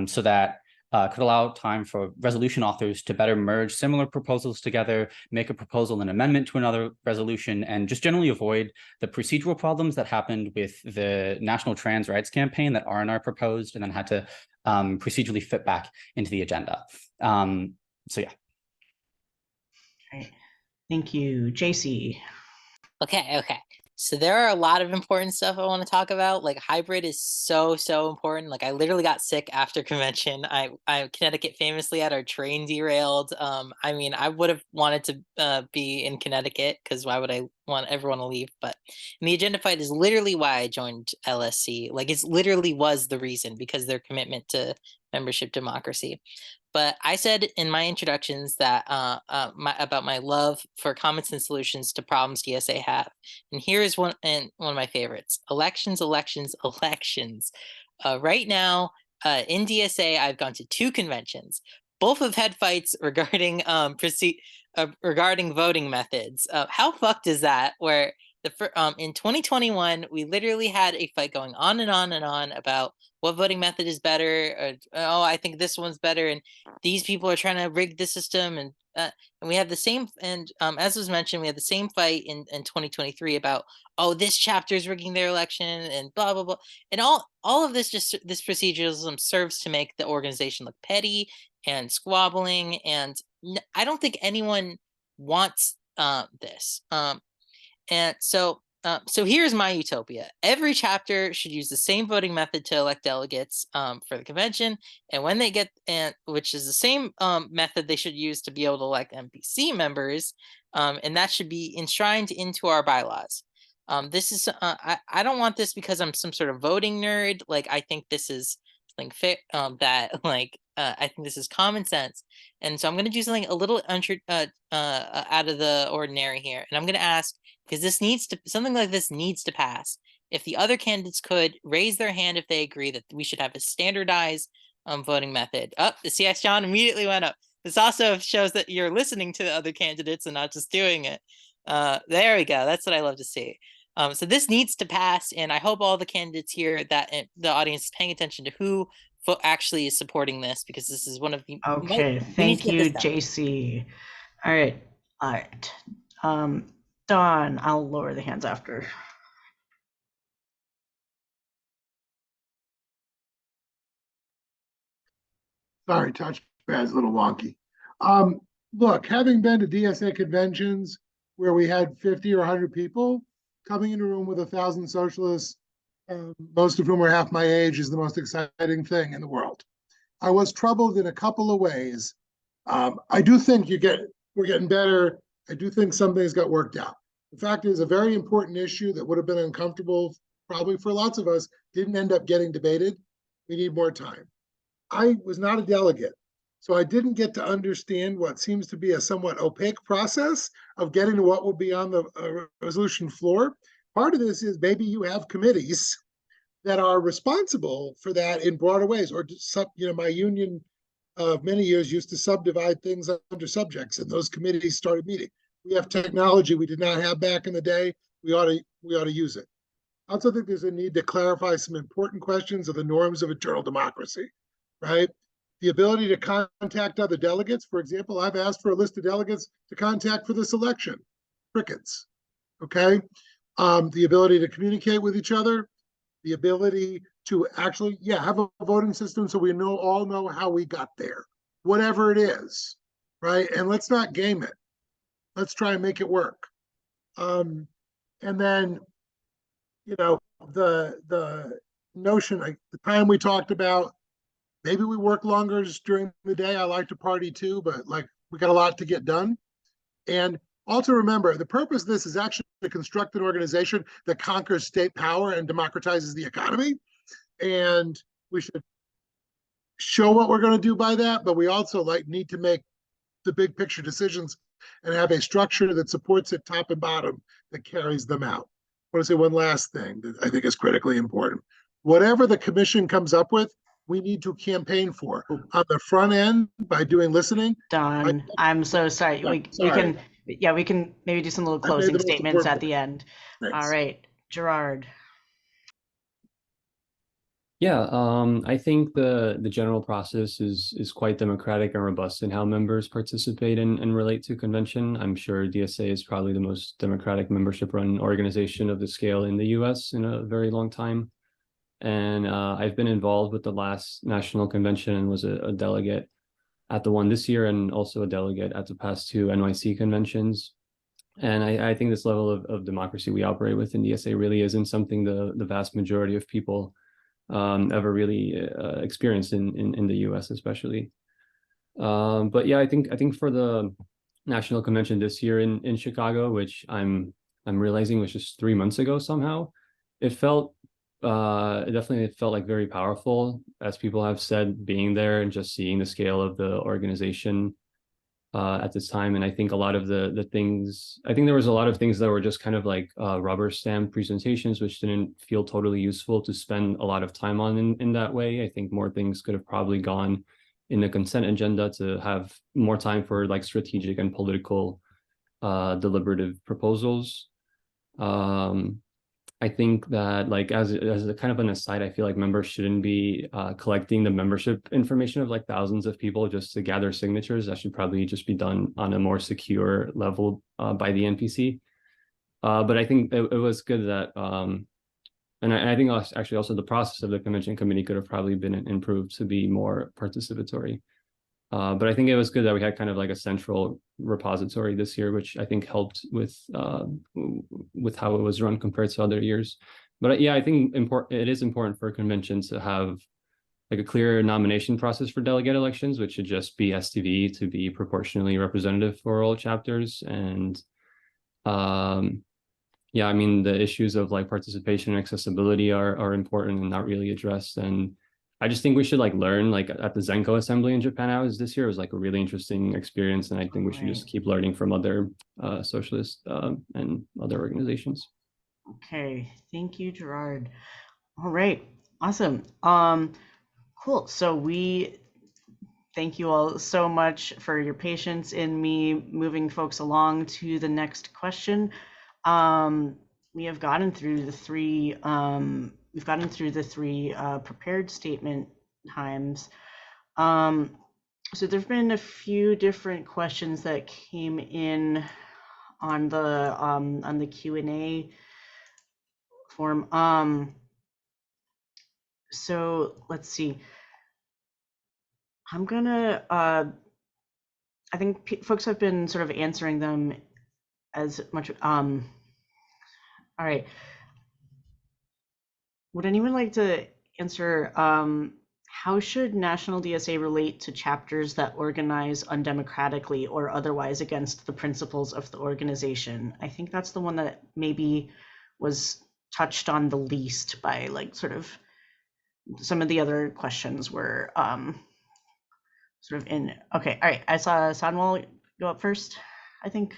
so that could allow time for resolution authors to better merge similar proposals together, make a proposal and amendment to another resolution, and just generally avoid the procedural problems that happened with the National Trans Rights Campaign that R&R proposed and then had to procedurally fit back into the agenda. So yeah. Right. Thank you, JC. Okay. So there are a lot of important stuff I want to talk about. Like hybrid is so important. Like I literally got sick after convention. I Connecticut famously had our train derailed. I would have wanted to be in Connecticut, because why would I want everyone to leave? But the agenda fight is literally why I joined LSC. Like it's literally was the reason, because their commitment to membership democracy. But I said in my introductions that about my love for common sense solutions to problems DSA have. And here is one of my favorites: elections. Right now, in DSA, I've gone to 2 conventions. Both have had fights regarding regarding voting methods. How fucked is that? Where in 2021, we literally had a fight going on and on and on about what voting method is better, or I think this one's better, and these people are trying to rig the system, and we have the same, and as was mentioned, we had the same fight in 2023 about, this chapter is rigging their election and blah blah blah, and all of this proceduralism serves to make the organization look petty and squabbling, and I don't think anyone wants this. And so So here's my utopia. Every chapter should use the same voting method to elect delegates for the convention, and when they get, which is the same method they should use to be able to elect NPC members, and that should be enshrined into our bylaws. This is I don't want this because I'm some sort of voting nerd. Like I think this is something fit that like I think this is common sense, and so I'm going to do something a little out of the ordinary here, and I'm going to ask, because this needs to, something like this needs to pass. If the other candidates could raise their hand if they agree that we should have a standardized voting method. Up, the CS John immediately went up. This also shows that you're listening to the other candidates and not just doing it. There we go. That's what I love to see. So this needs to pass, and I hope all the candidates here, that the audience is paying attention to who actually is supporting this, because this is one of the. Okay, thank you, JC. All right, all right. Dawn, I'll lower the hands after. Sorry, touchpad's a little wonky. Look, having been to DSA conventions where we had 50 or 100 people, coming in a room with 1,000 socialists, most of whom are half my age, is the most exciting thing in the world. I was troubled in a couple of ways. I do think we're getting better. I do think some things got worked out. The fact is, a very important issue that would have been uncomfortable probably for lots of us didn't end up getting debated. We need more time. I was not a delegate, so I didn't get to understand what seems to be a somewhat opaque process of getting to what will be on the resolution floor. Part of this is maybe you have committees that are responsible for that in broader ways, or my union of many years used to subdivide things under subjects, and those committees started meeting. We have technology we did not have back in the day. We ought to use it. I also think there's a need to clarify some important questions of the norms of internal democracy, right? The ability to contact other delegates. For example, I've asked for a list of delegates to contact for this election. Crickets, okay? The ability to communicate with each other, the ability to actually, have a voting system so we all know how we got there, whatever it is, right? And let's not game it. Let's try and make it work. And then, the notion, like the time we talked about, maybe we work longer during the day. I like to party too, but like we got a lot to get done. And also remember, the purpose of this is actually to construct an organization that conquers state power and democratizes the economy. And we should show what we're going to do by that, but we also need to make the big picture decisions and have a structure that supports it top and bottom, that carries them out. I want to say one last thing that I think is critically important. Whatever the commission comes up with, we need to campaign for on the front end by doing listening. Don, I'm so sorry. We can maybe do some little closing statements at the end. Thanks. All right, Gerard. Yeah, I think the general process is quite democratic and robust in how members participate and relate to convention. I'm sure DSA is probably the most democratic membership-run organization of the scale in the US in a very long time. And I've been involved with the last national convention and was a delegate at the one this year, and also a delegate at the past two NYC conventions. And I think this level of democracy we operate with in DSA really isn't something the vast majority of people ever really experienced in the US especially. But yeah, I think for the national convention this year in Chicago, which I'm realizing was just 3 months ago somehow, it definitely felt like very powerful, as people have said, being there and just seeing the scale of the organization at this time. And I think a lot of the things, I think there was a lot of things that were just kind of like rubber stamp presentations, which didn't feel totally useful to spend a lot of time on in that way. I think more things could have probably gone in the consent agenda to have more time for like strategic and political deliberative proposals. I think that, like, as a kind of an aside, I feel like members shouldn't be collecting the membership information of like thousands of people just to gather signatures. That should probably just be done on a more secure level by the NPC. But I think it was good that, and I think actually also the process of the convention committee could have probably been improved to be more participatory. But I think it was good that we had kind of like a central repository this year, which I think helped with how it was run compared to other years. But yeah, I think it is important for conventions to have like a clear nomination process for delegate elections, which should just be STV to be proportionally representative for all chapters. And yeah, I mean, the issues of like participation and accessibility are important and not really addressed. And I just think we should like learn, like at the Zenko assembly in Japan I was this year, it was like a really interesting experience. And I think we should just keep learning from other socialist and other organizations. Okay, thank you, Gerard. All right, awesome. Cool. So we thank you all so much for your patience in me moving folks along to the next question. We have gotten through the three. We've gotten through the three prepared statement times. So there've been a few different questions that came in on the Q&A form. So let's see. I'm gonna, I think folks have been sort of answering them as much. All right. Would anyone like to answer, how should National DSA relate to chapters that organize undemocratically or otherwise against the principles of the organization? I think that's the one that maybe was touched on the least by like sort of some of the other questions were sort of in. Okay, all right. I saw Sanwal go up first, I think.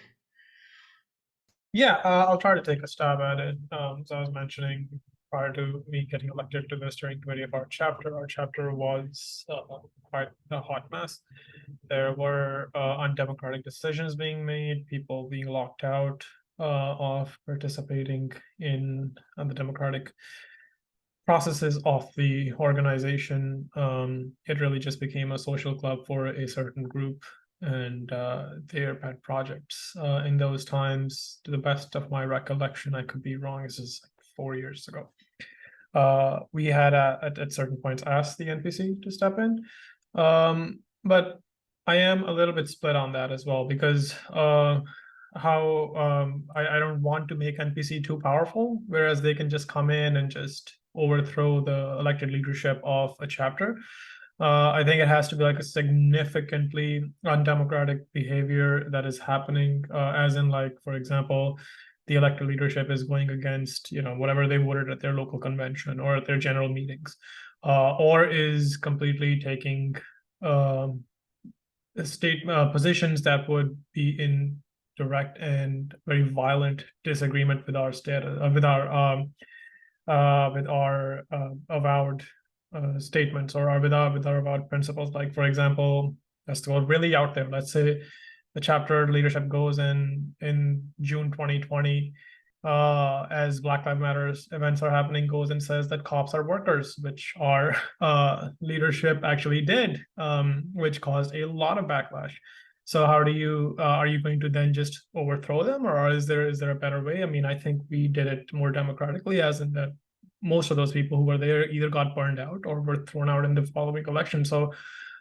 Yeah, I'll try to take a stab at it. So I was mentioning prior to me getting elected to the steering committee of our chapter was quite a hot mess. There were undemocratic decisions being made, people being locked out of participating in the democratic processes of the organization. It really just became a social club for a certain group and their pet projects. In those times, to the best of my recollection, I could be wrong, this is like 4 years ago. We had at certain points asked the NPC to step in, but I am a little bit split on that as well because I don't want to make NPC too powerful, whereas they can just come in and just overthrow the elected leadership of a chapter. I think it has to be like a significantly undemocratic behavior that is happening, as in like, for example, the elected leadership is going against, whatever they voted at their local convention or at their general meetings, or is completely taking state positions that would be in direct and very violent disagreement with our status, with our avowed statements or with our avowed principles. Like, for example, let's go really out there. Let's say the chapter leadership goes in June 2020, as Black Lives Matter events are happening, goes and says that cops are workers, which our leadership actually did, which caused a lot of backlash. So how do you are you going to then just overthrow them, or is there a better way? I mean, I think we did it more democratically, as in that most of those people who were there either got burned out or were thrown out in the following election. So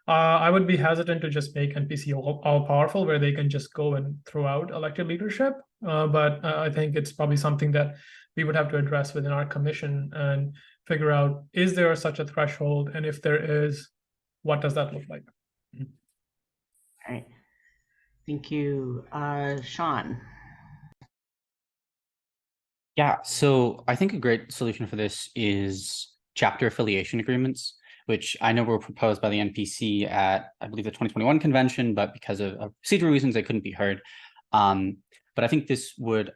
I would be hesitant to just make NPC all powerful, where they can just go and throw out elected leadership. But I think it's probably something that we would have to address within our commission and figure out, is there such a threshold? And if there is, what does that look like? All right. Thank you. Sean. Yeah, so I think a great solution for this is chapter affiliation agreements, which I know were proposed by the NPC at, I believe, the 2021 convention, but because of procedural reasons, they couldn't be heard. But I think this would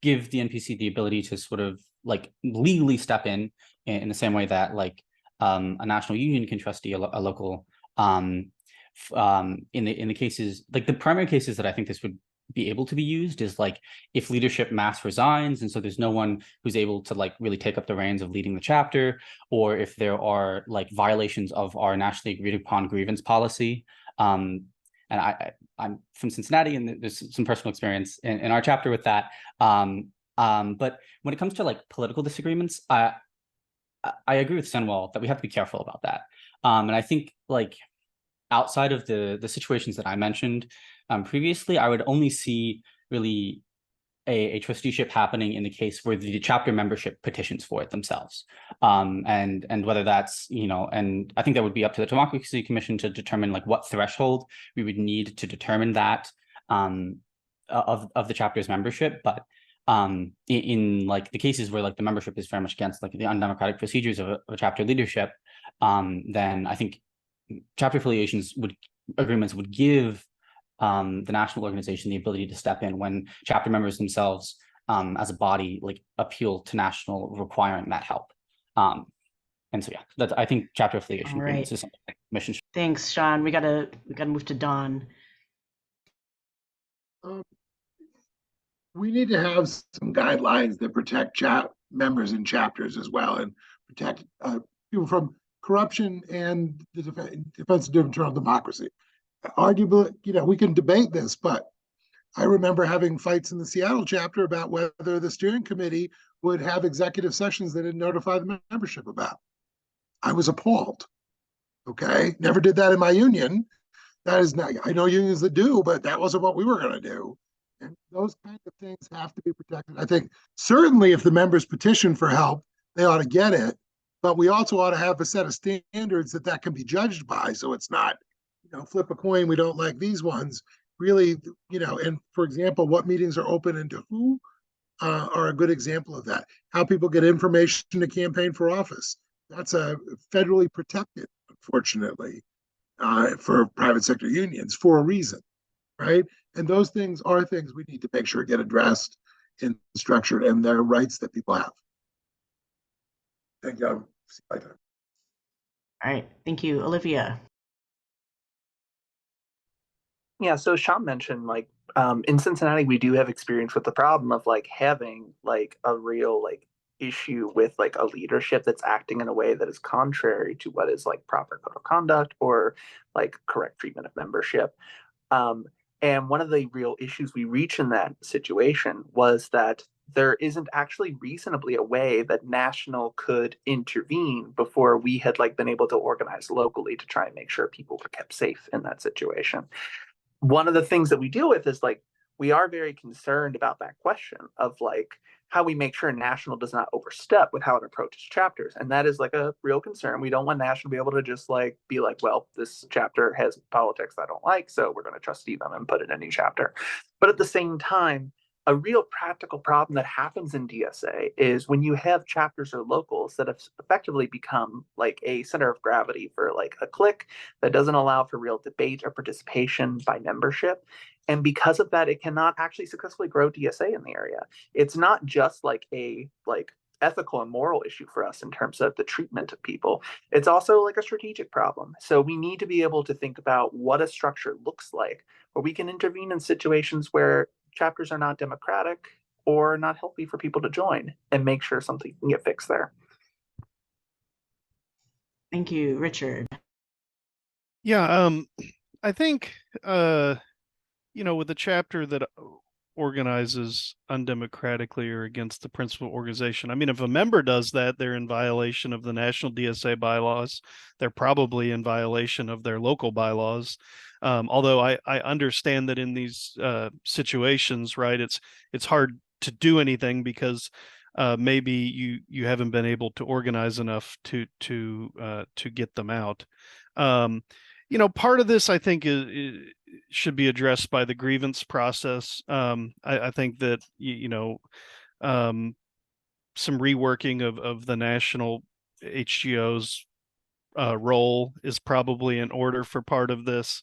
give the NPC the ability to sort of like legally step in the same way that like a national union can trustee a local. In the cases, like the primary cases that I think this would be able to be used is like if leadership mass resigns and so there's no one who's able to like really take up the reins of leading the chapter, or if there are like violations of our nationally agreed upon grievance policy. And I'm from Cincinnati, and there's some personal experience in our chapter with that. But when it comes to like political disagreements, I agree with Senwal that we have to be careful about that. And I think like outside of the situations that I mentioned previously, I would only see really a trusteeship happening in the case where the chapter membership petitions for it themselves. And whether that's, and I think that would be up to the Democracy Commission to determine like what threshold we would need to determine that of the chapter's membership. But in like the cases where like the membership is very much against like the undemocratic procedures of a chapter leadership, then I think chapter agreements would give the national organization the ability to step in when chapter members themselves as a body like appeal to national requiring that help. And so yeah, I think chapter affiliation agreements is something like mission. Thanks, Sean. We gotta move to Don. We need to have some guidelines that protect members in chapters as well, and protect people from corruption and the defense of internal democracy. Arguably, we can debate this, but I remember having fights in the Seattle chapter about whether the steering committee would have executive sessions they didn't notify the membership about. I was appalled. Okay, never did that in my union. That is not, I know unions that do, but that wasn't what we were going to do. And those kinds of things have to be protected. I think certainly if the members petition for help, they ought to get it. But we also ought to have a set of standards that can be judged by. So it's not, flip a coin, we don't like these ones. Really, and for example, what meetings are open and to who are a good example of that. How people get information to campaign for office. That's a federally protected, unfortunately, for private sector unions for a reason, right? And those things are things we need to make sure get addressed and structured, and they're rights that people have. Thank you. All right, thank you, Olivia. Yeah, so Sean mentioned like in Cincinnati, we do have experience with the problem of like having like a real like issue with like a leadership that's acting in a way that is contrary to what is like proper code of conduct or like correct treatment of membership. And one of the real issues we reach in that situation was that there isn't actually reasonably a way that national could intervene before we had like been able to organize locally to try and make sure people were kept safe in that situation. One of the things that we deal with is like we are very concerned about that question of like how we make sure national does not overstep with how it approaches chapters, and that is like a real concern. We don't want national to be able to just like be like, well, this chapter has politics I don't like, so we're going to trustee them and put in a new chapter. But at the same time, a real practical problem that happens in DSA is when you have chapters or locals that have effectively become like a center of gravity for like a clique that doesn't allow for real debate or participation by membership. And because of that, it cannot actually successfully grow DSA in the area. It's not just like a ethical and moral issue for us in terms of the treatment of people. It's also like a strategic problem. So we need to be able to think about what a structure looks like where we can intervene in situations where chapters are not democratic or not healthy for people to join and make sure something can get fixed there. Thank you, Richard. Yeah, I think with a chapter that organizes undemocratically or against the principal organization, I mean, if a member does that, they're in violation of the national DSA bylaws. They're probably in violation of their local bylaws. Although I understand that in these situations, right, it's hard to do anything because maybe you haven't been able to organize enough to get them out. Part of this I think is should be addressed by the grievance process. I think that some reworking of the national HGO's role is probably in order for part of this.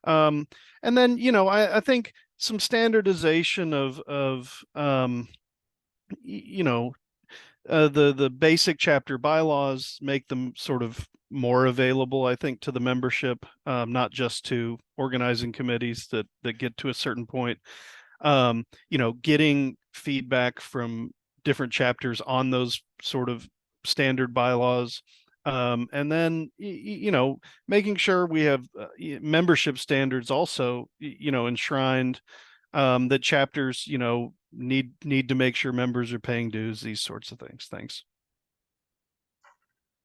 And then I think some standardization of the basic chapter bylaws, make them sort of more available, I think, to the membership, not just to organizing committees that get to a certain point. Getting feedback from different chapters on those sort of standard bylaws, and then making sure we have membership standards also enshrined, that chapters need to make sure members are paying dues, these sorts of things. Thanks.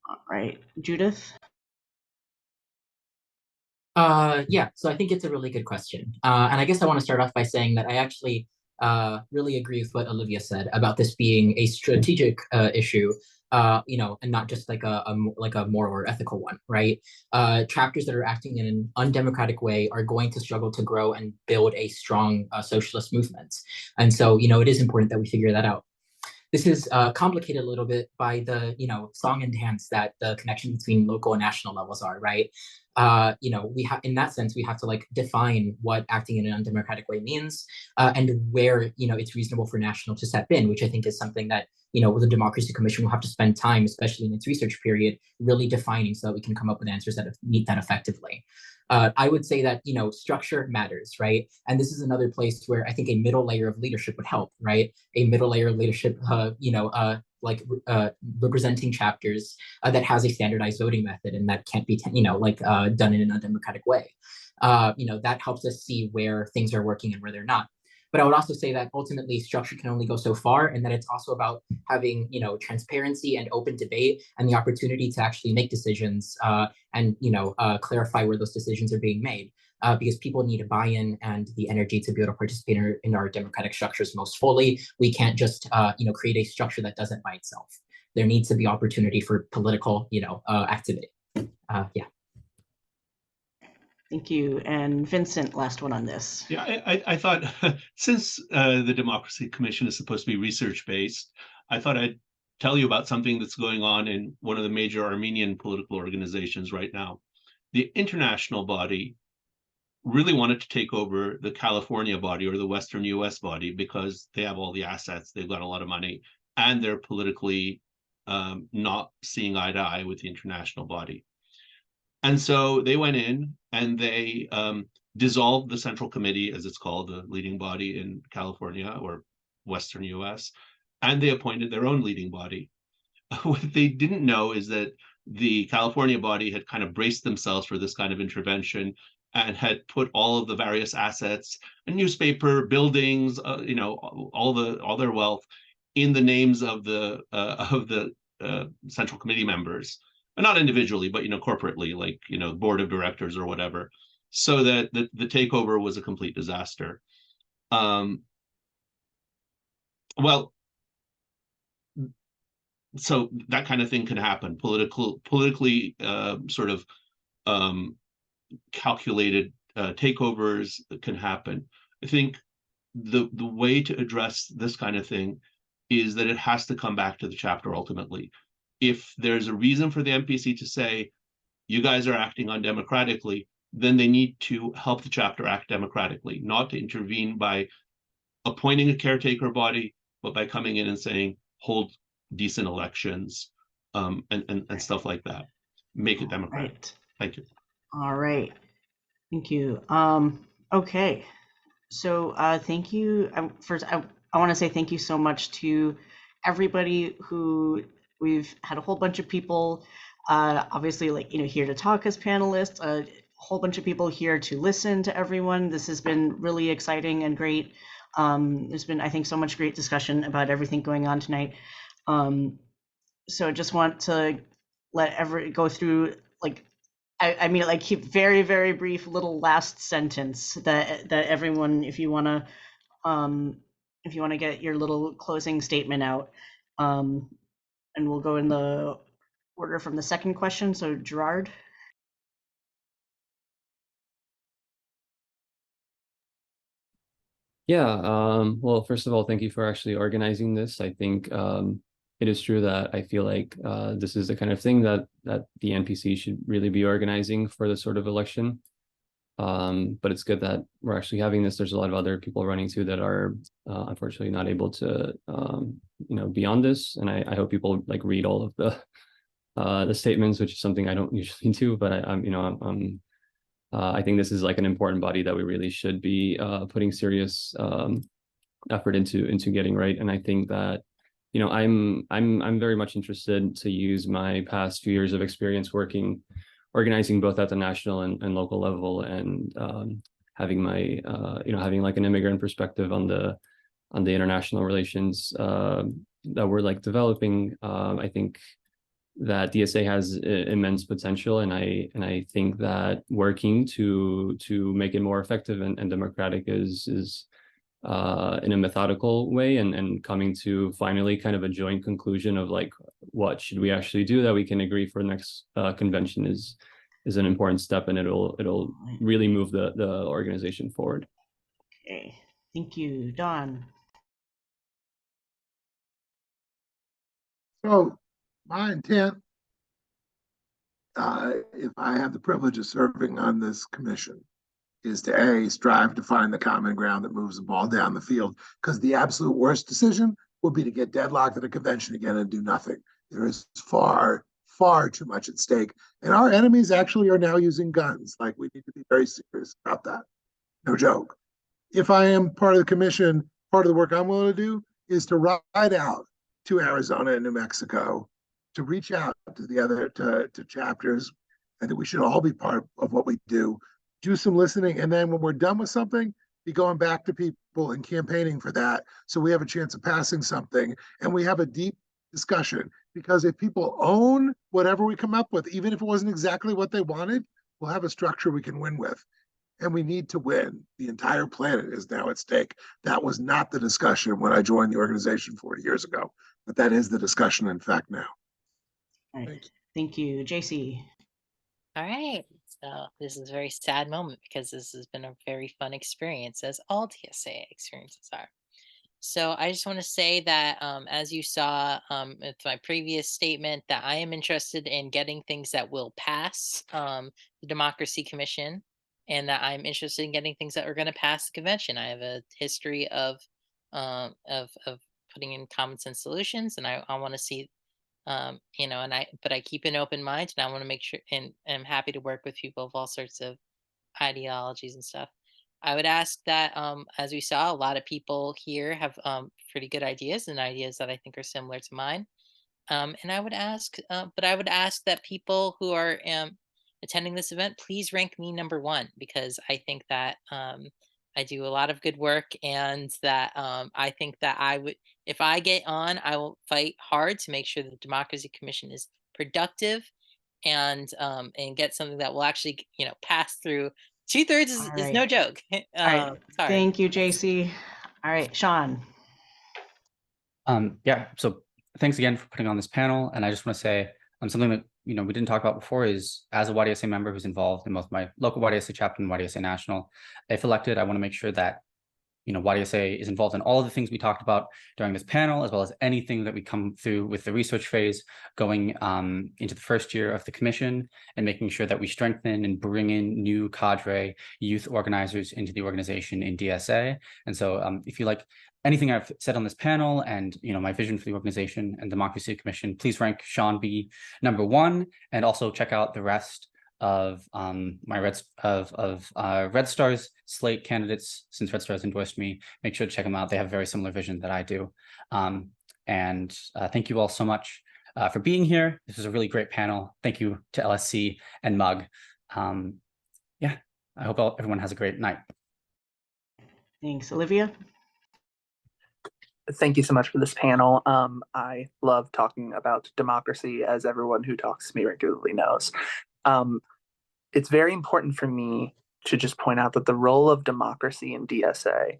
All right, Judith. Yeah, so I think it's a really good question. And I guess I want to start off by saying that I actually really agree with what Olivia said about this being a strategic issue, and not just like like a moral or ethical one, right? Chapters that are acting in an undemocratic way are going to struggle to grow and build a strong socialist movement. And so, it is important that we figure that out. This is complicated a little bit by the song and dance that the connection between local and national levels are, right? We have in that sense we have to like define what acting in an undemocratic way means, and where it's reasonable for national to step in, which I think is something that the Democracy Commission will have to spend time, especially in its research period, really defining so that we can come up with answers that meet that effectively. I would say that structure matters, right? And this is another place where I think a middle layer of leadership would help, right? A middle layer of leadership, representing chapters that has a standardized voting method and that can't be done in an undemocratic way. That helps us see where things are working and where they're not. But I would also say that ultimately structure can only go so far, and that it's also about having transparency and open debate and the opportunity to actually make decisions and clarify where those decisions are being made. Because people need buy-in and the energy to be able to participate in our democratic structures most fully. We can't just create a structure that does it by itself. There needs to be opportunity for political activity. Yeah. Thank you. And Vincent, last one on this. Yeah, I thought since the Democracy Commission is supposed to be research-based, I thought I'd tell you about something that's going on in one of the major Armenian political organizations right now. The international body really wanted to take over the California body or the Western US body because they have all the assets, they've got a lot of money, and they're politically not seeing eye to eye with the international body. And so they went in and they dissolved the Central Committee, as it's called, the leading body in California or Western US, and they appointed their own leading body. What they didn't know is that the California body had kind of braced themselves for this kind of intervention and had put all of the various assets, a newspaper, buildings, all their wealth in the names of the Central Committee members. Not individually, but corporately, like board of directors or whatever, so that the takeover was a complete disaster. Well, so that kind of thing can happen. Politically sort of calculated takeovers can happen. I think the way to address this kind of thing is that it has to come back to the chapter ultimately. If there's a reason for the MPC to say, you guys are acting undemocratically, then they need to help the chapter act democratically, not to intervene by appointing a caretaker body, but by coming in and saying, hold decent elections and stuff like that. Make it democratic. Right. Thank you. All right. Thank you. Okay. So thank you. First, I want to say thank you so much to everybody who we've had a whole bunch of people, obviously, here to talk as panelists, a whole bunch of people here to listen to everyone. This has been really exciting and great. There's been, I think, so much great discussion about everything going on tonight. So I just want to go through, keep very, very brief little last sentence that everyone, if you want to get your little closing statement out. And we'll go in the order from the second question. So Gerard. Yeah, well, first of all, thank you for actually organizing this. I think it is true that I feel like this is the kind of thing that the NPC should really be organizing for this sort of election. But it's good that we're actually having this. There's a lot of other people running too that are unfortunately not able to be on this. And I hope people read all of the statements, which is something I don't usually do, but I think this is an important body that we really should be putting serious effort into getting right. And I think that I'm very much interested to use my past few years of experience organizing both at the national and local level, and having my having an immigrant perspective on the international relations that we're developing. I think that DSA has immense potential, and I think that working to make it more effective and democratic is in a methodical way, and coming to finally kind of a joint conclusion of like, what should we actually do that we can agree for next convention is an important step, and it'll really move the organization forward. Okay, thank you, Don. So my intent, if I have the privilege of serving on this commission, is to A, strive to find the common ground that moves the ball down the field, because the absolute worst decision would be to get deadlocked at a convention again and do nothing. There is far, far too much at stake. And our enemies actually are now using guns. Like, we need to be very serious about that. No joke. If I am part of the commission, part of the work I'm willing to do is to ride out to Arizona and New Mexico, to reach out to the other to chapters. I think we should all be part of what we do some listening, and then when we're done with something, be going back to people and campaigning for that, so we have a chance of passing something and we have a deep discussion. Because if people own whatever we come up with, even if it wasn't exactly what they wanted, we'll have a structure we can win with. And we need to win. The entire planet is now at stake. That was not the discussion when I joined the organization 40 years ago, but that is the discussion, in fact, now. All right. Thank you, JC. All right. So this is a very sad moment because this has been a very fun experience, as all DSA experiences are. So I just want to say that, as you saw with my previous statement, that I am interested in getting things that will pass the Democracy Commission, and that I'm interested in getting things that are going to pass the convention. I have a history of putting in common sense solutions, and I want to see but I keep an open mind, and I want to make sure, and I'm happy to work with people of all sorts of ideologies and stuff. I would ask that, as we saw, a lot of people here have pretty good ideas, and ideas that I think are similar to mine. And I would ask, but I would ask that people who are attending this event, please rank me number one, because I think that I do a lot of good work, and that I think that if I get on, I will fight hard to make sure that the Democracy Commission is productive, and get something that will actually, pass through. 2/3 is no joke. All right. Sorry. Thank you, JC. All right, Sean. Yeah, so thanks again for putting on this panel. And I just want to say something that we didn't talk about before is, as a YDSA member who's involved in both my local YDSA chapter and YDSA National, if elected, I want to make sure that YDSA is involved in all of the things we talked about during this panel, as well as anything that we come through with the research phase going into the first year of the commission, and making sure that we strengthen and bring in new cadre youth organizers into the organization in DSA. And so if you like anything I've said on this panel, and my vision for the organization and Democracy Commission, please rank Sean B number one, and also check out the rest of my Red Stars slate candidates. Since Red Stars endorsed me, make sure to check them out. They have a very similar vision that I do. And thank you all so much for being here. This was a really great panel. Thank you to LSC and MUG. Yeah, I hope everyone has a great night. Thanks, Olivia. Thank you so much for this panel. I love talking about democracy, as everyone who talks to me regularly knows. It's very important for me to just point out that the role of democracy in DSA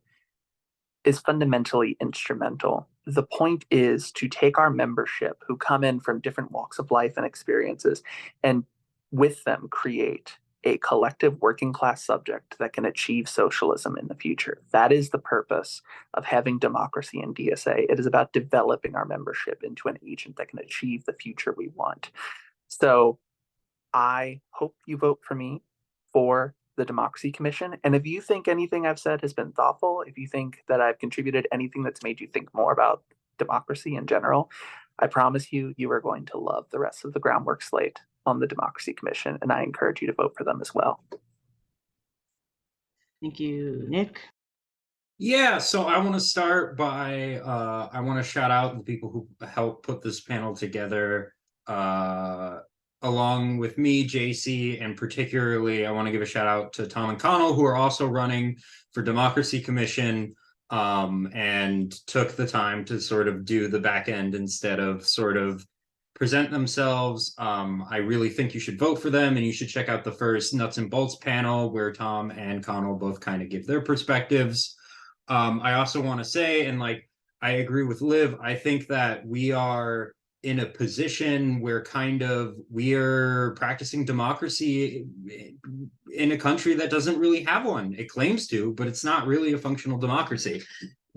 is fundamentally instrumental. The point is to take our membership, who come in from different walks of life and experiences, and with them create a collective working class subject that can achieve socialism in the future. That is the purpose of having democracy in DSA. It is about developing our membership into an agent that can achieve the future we want. So I hope you vote for me for the Democracy Commission. And if you think anything I've said has been thoughtful, if you think that I've contributed anything that's made you think more about democracy in general, I promise you, you are going to love the rest of the groundwork slate on the Democracy Commission, and I encourage you to vote for them as well. Thank you, Nick. Yeah, so I want to start by, I want to shout out the people who helped put this panel together, along with me, JC, and particularly I want to give a shout out to Tom and Connell, who are also running for Democracy Commission, and took the time to sort of do the back end instead of sort of present themselves. I really think you should vote for them, and you should check out the first Nuts and Bolts panel where Tom and Connell both kind of give their perspectives. I also want to say, and like, I agree with Liv, I think that we are in a position where kind of we're practicing democracy in a country that doesn't really have one. It claims to, but it's not really a functional democracy.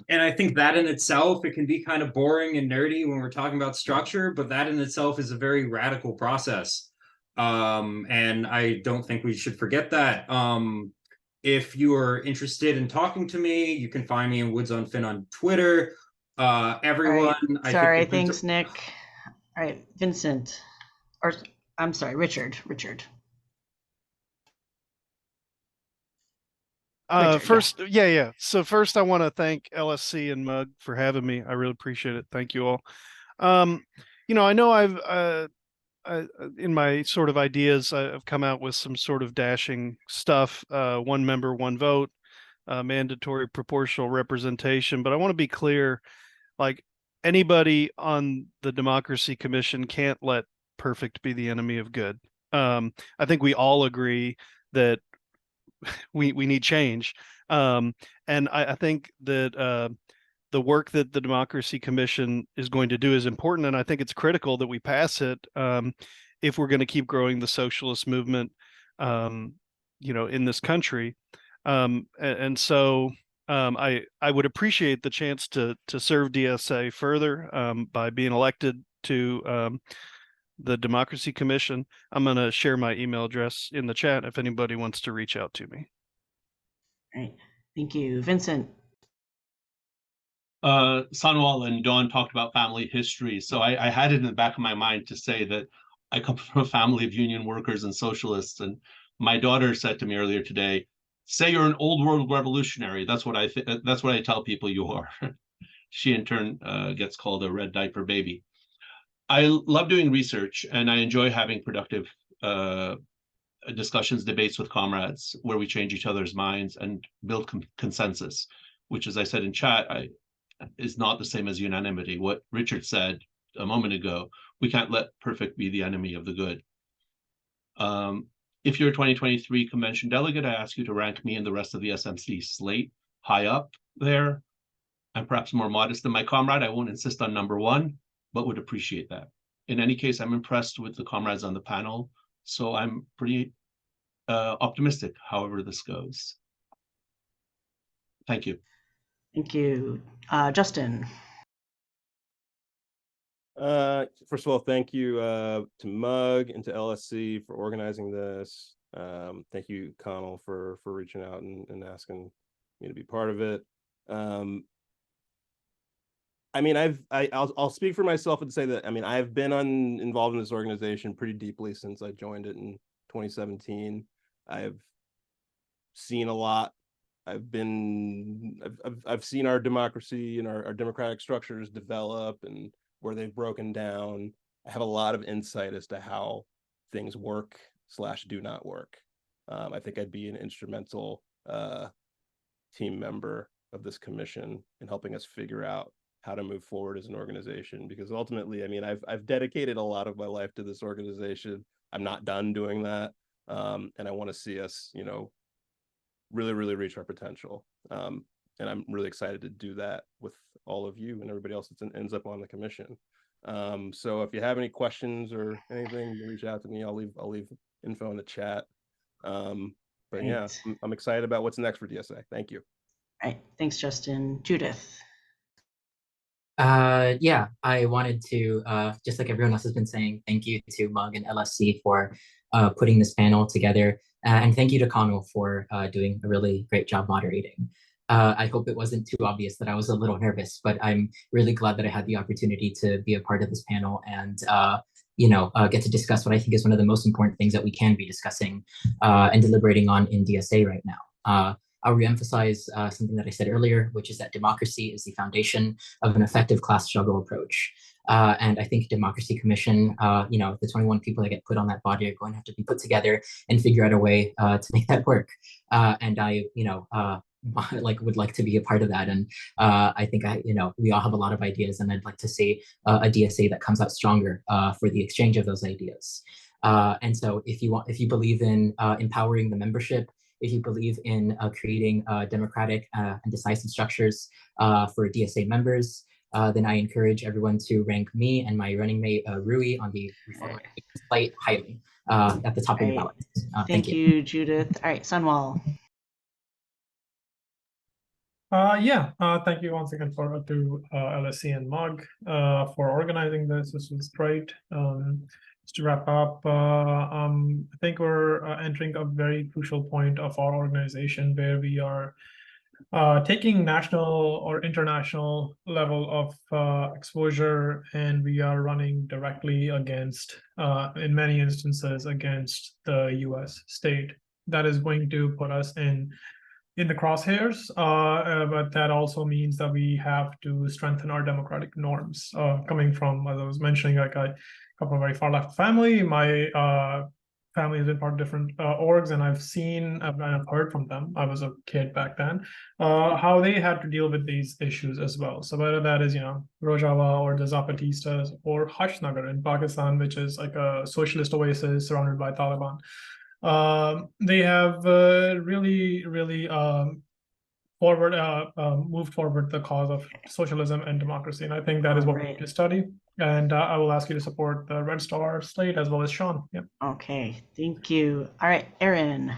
And I think that in itself, it can be kind of boring and nerdy when we're talking about structure, but that in itself is a very radical process. And I don't think we should forget that. If you are interested in talking to me, you can find me in Woods on Fin on Twitter. Everyone, Sorry, thanks, Nick. All right, Vincent, or I'm sorry, Richard. First, yeah. So first, I want to thank LSC and Mug for having me. I really appreciate it. Thank you all. I know I've in my sort of ideas, I've come out with some sort of dashing stuff. One member, one vote, mandatory proportional representation. But I want to be clear, like anybody on the Democracy Commission can't let perfect be the enemy of good. I think we all agree that we need change. And I think that the work that the Democracy Commission is going to do is important, and I think it's critical that we pass it if we're going to keep growing the socialist movement, in this country. So I would appreciate the chance to serve DSA further by being elected to the Democracy Commission. I'm going to share my email address in the chat if anybody wants to reach out to me. All right. Thank you. Vincent. Sanwal and Dawn talked about family history. So I had it in the back of my mind to say that I come from a family of union workers and socialists. And my daughter said to me earlier today, say you're an old world revolutionary. That's what I tell people you are. She in turn gets called a red diaper baby. I love doing research, and I enjoy having productive discussions, debates with comrades where we change each other's minds and build consensus, which, as I said in chat, is not the same as unanimity. What Richard said a moment ago, we can't let perfect be the enemy of the good. If you're a 2023 convention delegate, I ask you to rank me and the rest of the SMC slate high up there. I'm perhaps more modest than my comrade. I won't insist on number one, but would appreciate that. In any case, I'm impressed with the comrades on the panel, so I'm pretty optimistic however this goes. Thank you. Thank you. Justin. First of all, thank you to Mug and to LSC for organizing this. Thank you, Connell, for reaching out and asking me to be part of it. I mean, I'll speak for myself and say that, I mean, I've been involved in this organization pretty deeply since I joined it in 2017. I've seen a lot. I've seen our democracy and our democratic structures develop and where they've broken down. I have a lot of insight as to how things work / do not work. I think I'd be an instrumental team member of this commission in helping us figure out how to move forward as an organization, because ultimately, I mean, I've dedicated a lot of my life to this organization. I'm not done doing that. And I want to see us, really, really reach our potential. And I'm really excited to do that with all of you and everybody else that ends up on the commission. So if you have any questions or anything, you reach out to me. I'll leave info in the chat. But yeah, I'm excited about what's next for DSA. Thank you. All right. Thanks, Justin. Judith. Yeah, I wanted to, just like everyone else has been saying, thank you to Mug and LSC for putting this panel together. And thank you to Connell for doing a really great job moderating. I hope it wasn't too obvious that I was a little nervous, but I'm really glad that I had the opportunity to be a part of this panel and get to discuss what I think is one of the most important things that we can be discussing and deliberating on in DSA right now. I'll reemphasize something that I said earlier, which is that democracy is the foundation of an effective class struggle approach. And I think Democracy Commission, the 21 people that get put on that body are going to have to be put together and figure out a way to make that work. And I like would like to be a part of that. And I think we all have a lot of ideas, and I'd like to see a DSA that comes out stronger for the exchange of those ideas. And so if you believe in empowering the membership, if you believe in creating democratic and decisive structures for DSA members, then I encourage everyone to rank me and my running mate Rui on the Reform slate highly at the top of your ballot. Thank you, Judith. All right, Sunwall. Thank you once again to LSC and Mug for organizing this. This was great. Just to wrap up, I think we're entering a very crucial point of our organization where we are taking national or international level of exposure, and we are running directly against, in many instances, against the US state. That is going to put us in the crosshairs, but that also means that we have to strengthen our democratic norms. Coming from, as I was mentioning, like I come from a very far left family. My family has been part of different orgs, and I've heard from them. I was a kid back then, how they had to deal with these issues as well. So whether that is, Rojava or the Zapatistas or Hashnagar in Pakistan, which is like a socialist oasis surrounded by Taliban. They have really moved forward the cause of socialism and democracy, and I think that is what we need to study. And I will ask you to support the Red Star slate as well as Sean. Yep. Okay, thank you. All right, Aaron.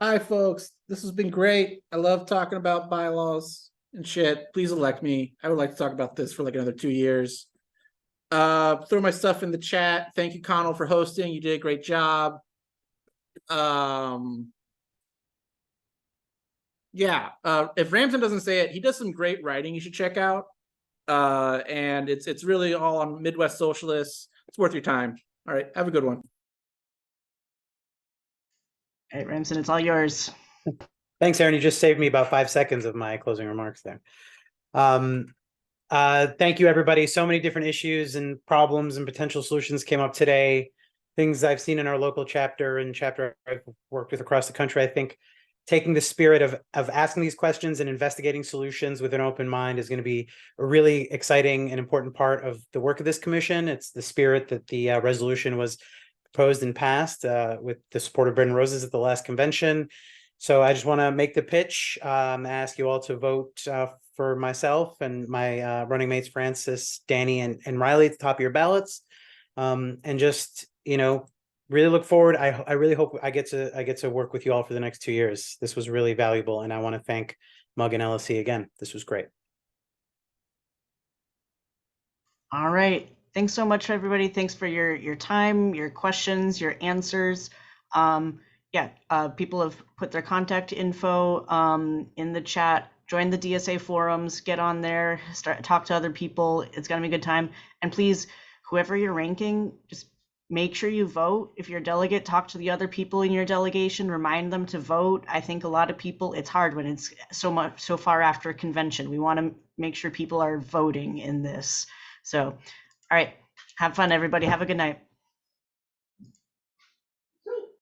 Hi, folks. This has been great. I love talking about bylaws and shit. Please elect me. I would like to talk about this for like another 2 years. Throw my stuff in the chat. Thank you, Connell, for hosting. You did a great job. If Ramson doesn't say it, he does some great writing you should check out. And it's really all on Midwest socialists. It's worth your time. All right, have a good one. All right, Ramson, it's all yours. Thanks, Aaron. You just saved me about 5 seconds of my closing remarks there. Thank you, everybody. So many different issues and problems and potential solutions came up today. Things I've seen in our local chapter and chapter I've worked with across the country. I think taking the spirit of asking these questions and investigating solutions with an open mind is going to be a really exciting and important part of the work of this commission. It's the spirit that the resolution was proposed and passed with the support of Bread and Roses at the last convention. So I just want to make the pitch, ask you all to vote for myself and my running mates, Francis, Danny, and Riley at the top of your ballots. And just, really look forward. I really hope I get to work with you all for the next 2 years. This was really valuable, and I want to thank Mug and LSC again. This was great. All right. Thanks so much, everybody. Thanks for your time, your questions, your answers. People have put their contact info in the chat. Join the DSA forums, get on there, talk to other people. It's gonna be a good time. And please, whoever you're ranking, just make sure you vote. If you're a delegate, talk to the other people in your delegation, remind them to vote. I think a lot of people, it's hard when it's so far after a convention. We want to make sure people are voting in this. So, all right, have fun, everybody. Have a good night.